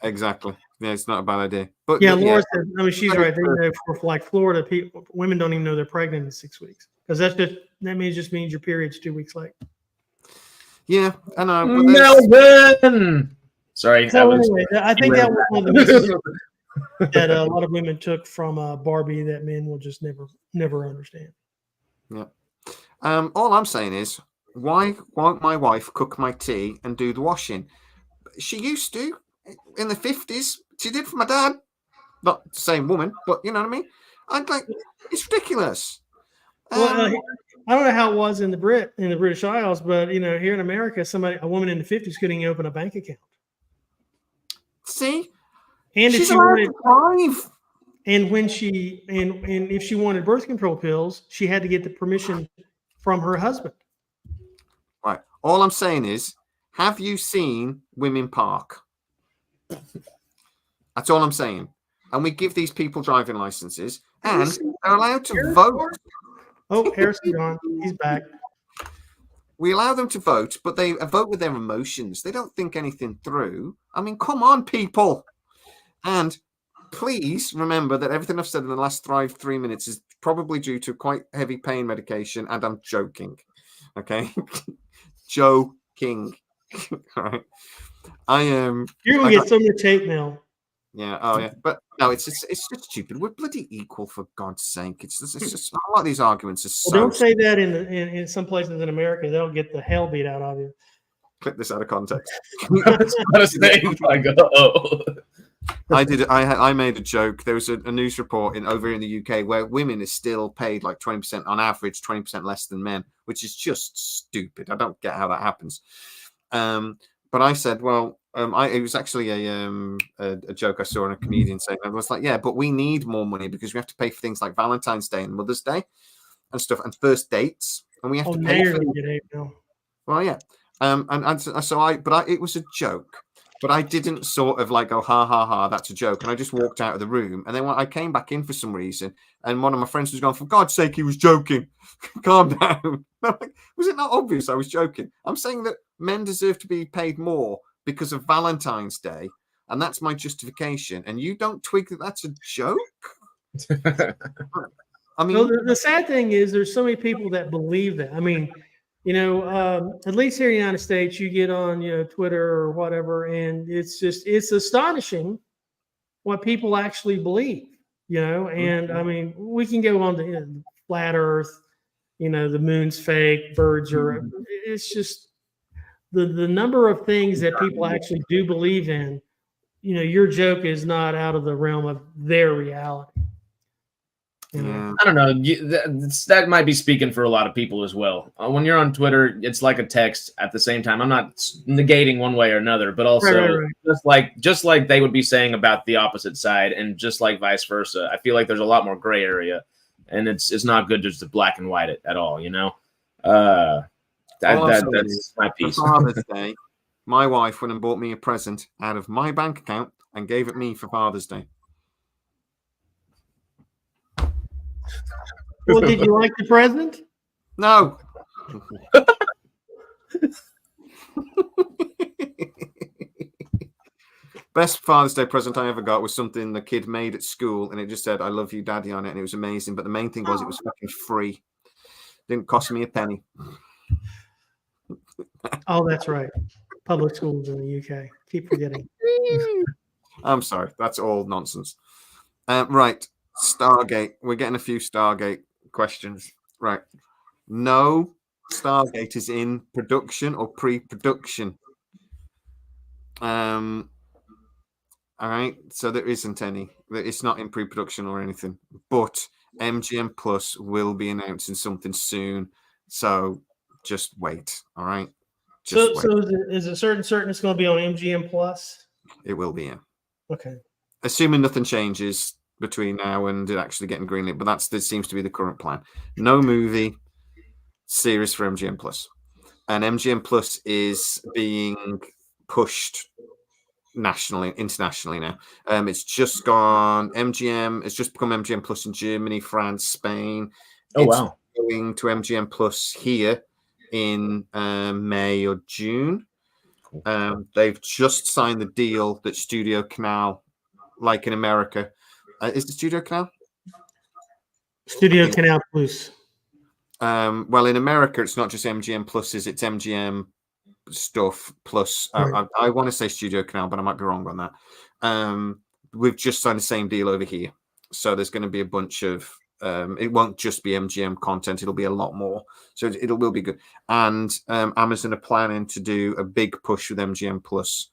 exactly. Yeah, it's not a bad idea. But Laura said, I mean, she's right. They know for like Florida, women don't even know they're pregnant in 6 weeks because that means your period's 2 weeks late. Yeah, I know. Melbourne. Sorry. So anyway, I think that was one of the messages that a lot of women took from Barbie that men will just never understand. Yeah. All I'm saying is, why won't my wife cook my tea and do the washing? She used to in the 50s. She did for my dad. Not the same woman, but you know what I mean? I'm like, it's ridiculous. Well, I don't know how it was in the British Isles, but you know, here in America, a woman in the 50s couldn't even open a bank account. See, and she's allowed to drive. And when and if she wanted birth control pills, she had to get the permission from her husband. Right. All I'm saying is, have you seen women park? That's all I'm saying. And we give these people driving licenses, and they're allowed to vote. Oh, Harrison gone. He's back. We allow them to vote, but they vote with their emotions. They don't think anything through. I mean, come on, people. And please remember that everything I've said in the last 3 minutes is probably due to quite heavy pain medication, and I'm joking. Okay? Joking. All right. You're going to get some of your tape now. Yeah. Oh, yeah. But no, it's just stupid. We're bloody equal, for God's sake. It's just a lot of these arguments are so. Well, don't say that in some places in America. They'll get the hell beat out of you. Clip this out of context. I made a joke. There was a news report over in the UK where women are still paid like 20% on average, 20% less than men, which is just stupid. I don't get how that happens. But I said, well, it was actually a joke I saw on a comedian saying, I was like, yeah, but we need more money because we have to pay for things like Valentine's Day and Mother's Day and stuff, and first dates, and we have to pay for them. Well, yeah. It was a joke, but I didn't sort of like go, ha, ha, ha, that's a joke. And I just walked out of the room. And then when I came back in for some reason, and one of my friends was going, for God's sake, he was joking. Calm down. Was it not obvious I was joking? I'm saying that men deserve to be paid more because of Valentine's Day. And that's my justification. And you don't twig that that's a joke? I mean, well, the sad thing is there's so many people that believe that. I mean, you know, at least here in the United States, you get on, you know, Twitter or whatever, and it's astonishing what people actually believe, you know. And I mean, we can go on to flat Earth, you know, the moon's fake, birds are. It's just the number of things that people actually do believe in. You know, your joke is not out of the realm of their reality. Yeah. I don't know. That might be speaking for a lot of people as well. When you're on Twitter, it's like a text at the same time. I'm not negating one way or another, but also right. just like they would be saying about the opposite side, and just like vice versa. I feel like there's a lot more gray area, and it's not good just to black and white it at all. You know, that's my piece. For Father's Day, my wife went and bought me a present out of my bank account and gave it me for Father's Day. Well, did you like the present? No. Best Father's Day present I ever got was something the kid made at school, and it just said "I love you, Daddy" on it, and it was amazing. But the main thing was it was fucking free. Didn't cost me a penny. Oh, that's right. Public schools in the UK. Keep forgetting. I'm sorry. That's all nonsense. Right. Stargate. We're getting a few Stargate questions. Right. No Stargate is in production or pre-production. All right. So there isn't any. It's not in pre-production or anything. But MGM Plus will be announcing something soon. So just wait. All right. So Just wait. is it certain it's going to be on MGM Plus? It will be, yeah. Okay. Assuming nothing changes between now and it actually getting greenlit, but that seems to be the current plan. No movie series for MGM Plus, and MGM Plus is being pushed nationally, internationally now. It's just gone MGM. It's just become MGM Plus in Germany, France, Spain. Oh it's wow! Going to MGM Plus here in May or June. Cool. They've just signed the deal that Studio Canal, like in America, is the Studio Canal? Studio Canal Plus. Well, in America, it's not just MGM Pluses; it's MGM stuff plus. Right. I want to say Studio Canal, but I might be wrong on that. We've just signed the same deal over here, so there's going to be a bunch of. It won't just be MGM content; it'll be a lot more. So it will be good. And Amazon are planning to do a big push with MGM Plus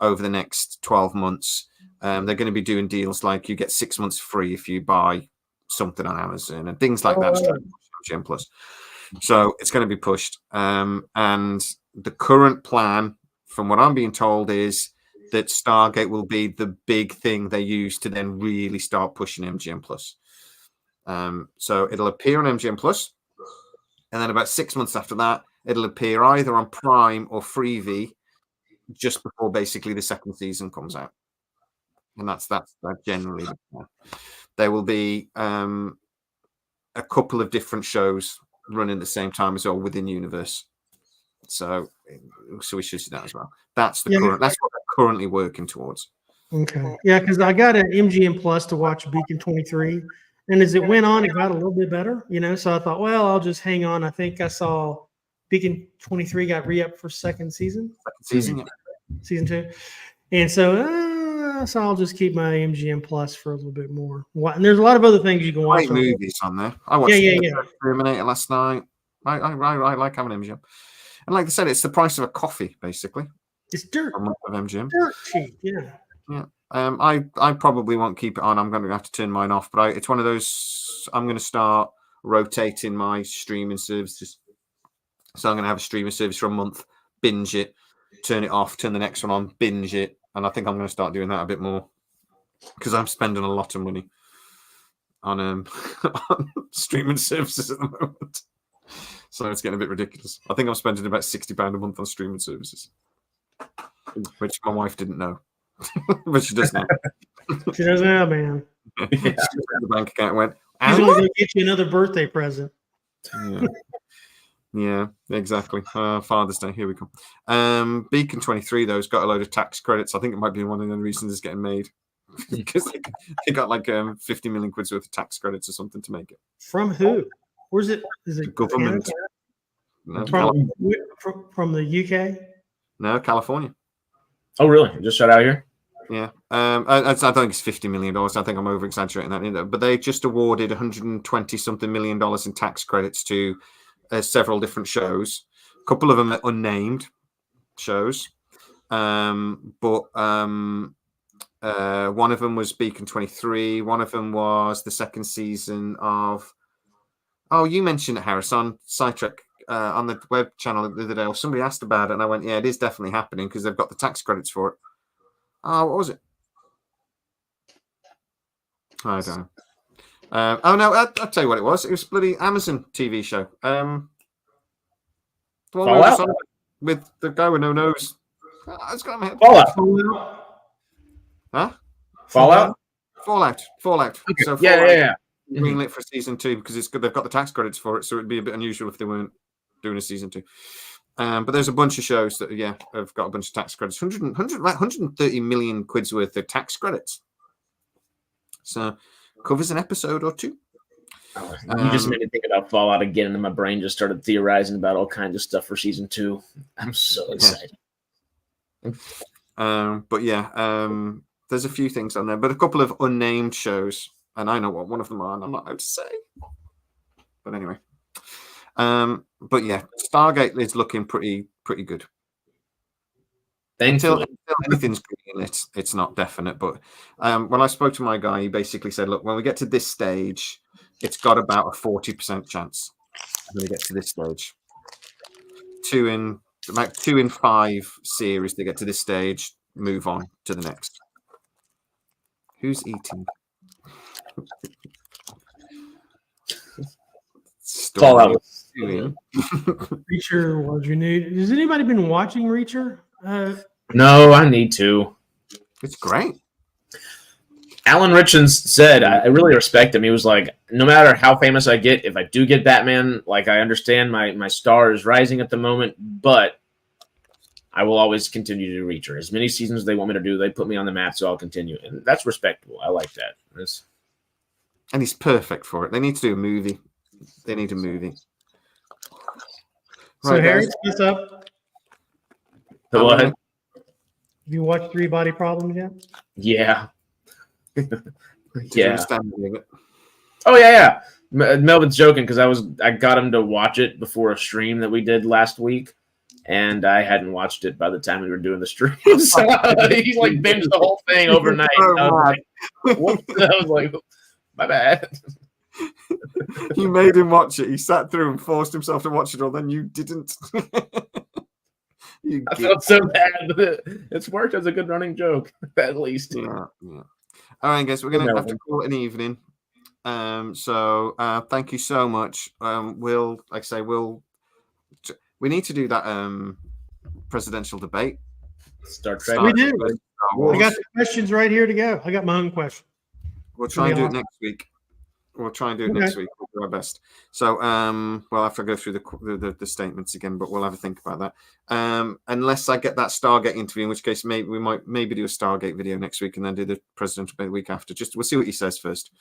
over the next 12 months. They're going to be doing deals like you get 6 months free if you buy something on Amazon and things like that. MGM Plus. So it's going to be pushed. And the current plan, from what I'm being told, is that Stargate will be the big thing they use to then really start pushing MGM Plus. So it'll appear on MGM Plus, and then about 6 months after that, it'll appear either on Prime or Freevee just before basically the second season comes out. And that's generally the plan. There will be a couple of different shows running at the same time as well within universe. So we should see that as well. That's the current. That's what they're currently working towards. Okay. Yeah, because I got an MGM Plus to watch Beacon 23, and as it went on, it got a little bit better. So I thought, well, I'll just hang on. I think I saw Beacon 23 got re-up for second season. Season 2, and so I'll just keep my MGM Plus for a little bit more. And there's a lot of other things you can watch. Great movies on there. I watched Terminator last night. I like having MGM. And like I said, it's the price of a coffee, basically. It's dirt. A month of MGM. Dirt cheap, yeah. Yeah. I probably won't keep it on. I'm going to have to turn mine off. But it's one of those. I'm going to start rotating my streaming services. So I'm going to have a streaming service for a month, binge it, turn it off, turn the next one on, binge it. And I think I'm going to start doing that a bit more because I'm spending a lot of money on on streaming services at the moment. So it's getting a bit ridiculous. I think I'm spending about £60 a month on streaming services, which my wife didn't know, but she does now. She does now, man. She looked at the bank account and went, "She's going to get you another birthday present." Yeah, exactly. Father's Day, here we come. Beacon 23, though, has got a load of tax credits. I think it might be one of the reasons it's getting made because they got like 50 million quid's worth of tax credits or something to make it. From who? Where's it? Is it the government? No, from the UK? No, California. Oh, really? Just shut out here? Yeah. I don't think it's $50 million. I think I'm over exaggerating that. But they just awarded $120 something million in tax credits to several different shows. A couple of them are unnamed shows. But one of them was Beacon 23. One of them was the second season of. Oh, you mentioned it, Harris, on Scitrek on the web channel the other day. Or somebody asked about it, and I went, "Yeah, it is definitely happening because they've got the tax credits for it." Oh, what was it? I don't know. Oh no, I'll tell you what it was. It was a bloody Amazon TV show. Fallout? With the guy with no nose. It's got my head. Fallout. Huh? Fallout. Fallout. Okay. So yeah. greenlit for season 2 because it's good. They've got the tax credits for it, so it'd be a bit unusual if they weren't doing a season 2. But there's a bunch of shows that have got a bunch of tax credits. 130 million quid's worth of tax credits. So covers an episode or 2. You just made me think about Fallout again, and my brain just started theorizing about all kinds of stuff for season 2. I'm so excited. But there's a few things on there, but a couple of unnamed shows, and I know what one of them are, and I'm not allowed to say. But anyway, but yeah, Stargate is looking pretty good. Until anything's green, it's not definite. But when I spoke to my guy, he basically said, "Look, when we get to this stage, it's got about a 40% chance when we get to this stage. 2 in 5 series they get to this stage, move on to the next." Who's eating? Fallout. Reacher was renewed. Has anybody been watching Reacher? No, I need to. It's great. Alan Ritchson said, I really respect him. He was like, no matter how famous I get, if I do get Batman, like I understand my star is rising at the moment, but I will always continue to do Reacher. As many seasons as they want me to do, they put me on the map, so I'll continue. And that's respectable. I like that. And he's perfect for it. They need to do a movie. They need a movie. So right, Harry, what's up? Go ahead. Have you watched 3 Body Problems yet? Yeah. Yeah. Oh yeah. Melvin's joking because I got him to watch it before a stream that we did last week, and I hadn't watched it by the time we were doing the stream. So he's like binged the whole thing overnight. I was like, my bad. You made him watch it. He sat through and forced himself to watch it all. Then you didn't. I felt so bad. It's worked as a good running joke, at least. Yeah. All right, guys, we're going to have to call it an evening. So thank you so much. We need to do that presidential debate. Star Trek. We do. I got the questions right here to go. I got my own question. We'll try and do it next week. Next week. We'll do our best. So we'll have to go through the statements again, but we'll have a think about that. Unless I get that Stargate interview, in which case we might do a Stargate video next week and then do the presidential debate the week after. We'll see what he says first.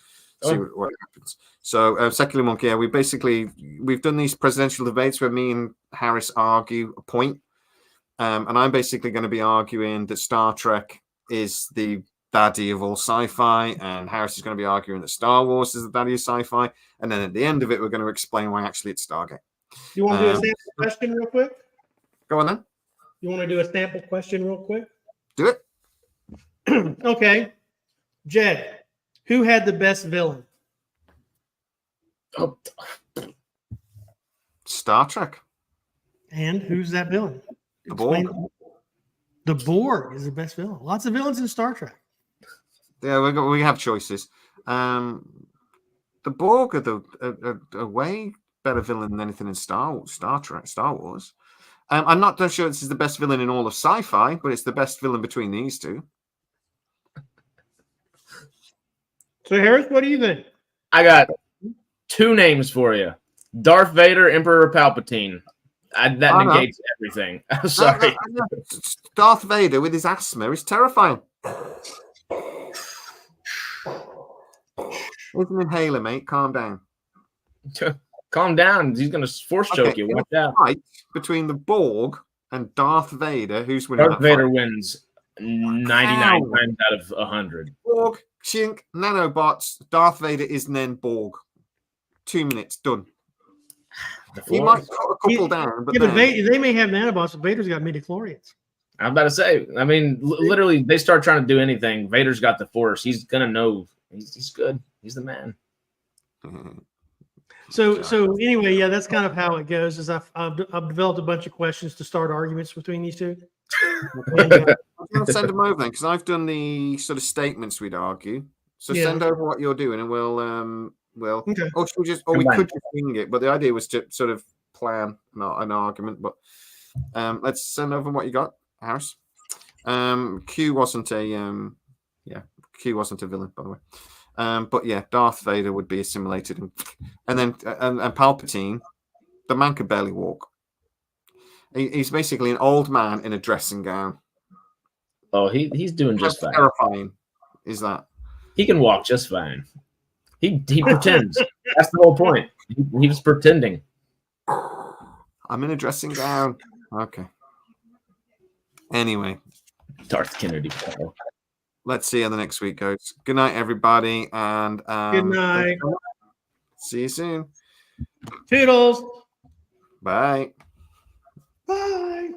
See what happens. So Secular Monkey, we've done these presidential debates where me and Harris argue a point. And I'm basically going to be arguing that Star Trek is the daddy of all sci-fi, and Harris is going to be arguing that Star Wars is the daddy of sci-fi, and then at the end of it, we're going to explain why actually it's Stargate. You want to do a sample question real quick? Go on then. You want to do a sample question real quick? Do it. Okay. Jed, who had the best villain? Oh. Star Trek. And who's that villain? The Borg. The Borg is the best villain. Lots of villains in Star Trek. Yeah, we have choices. The Borg are a way better villain than anything in Star Trek, Star Wars. I'm not sure this is the best villain in all of sci-fi, but it's the best villain between these two. So, Harris, what do you think? I got 2 names for you: Darth Vader, Emperor Palpatine. That negates everything. I'm sorry. Darth Vader with his asthma is terrifying. With an inhaler, mate. Calm down. Calm down. He's going to force choke you. Watch out. Fight between the Borg and Darth Vader. Who's winning? Darth Vader wins 99 times out of 100. Borg, Chink, nanobots. Darth Vader is then Borg. 2 minutes, done. He might cut a couple down, but they may have nanobots, but Vader's got midichlorians. I'm about to say. I mean, literally, they start trying to do anything. Vader's got the Force. He's gonna know. He's good. He's the man. So anyway, yeah, that's kind of how it goes. Is I've developed a bunch of questions to start arguments between these two. I'll send them over then, because I've done the sort of statements we'd argue. So send over what you're doing, and we'll. Okay. Or we could just wing it, but the idea was to sort of plan an argument. But let's send over what you got, Harris. Q wasn't a villain, by the way. But yeah, Darth Vader would be assimilated, and then and Palpatine, the man could barely walk. He's basically an old man in a dressing gown. Oh, he's doing just fine. Terrifying is that? He can walk just fine. He pretends. That's the whole point. He was pretending. I'm in a dressing gown. Okay. Anyway, Darth Kennedy. Let's see how the next week goes. Good night, everybody, and Good night. See you soon. Toodles. Bye. Bye.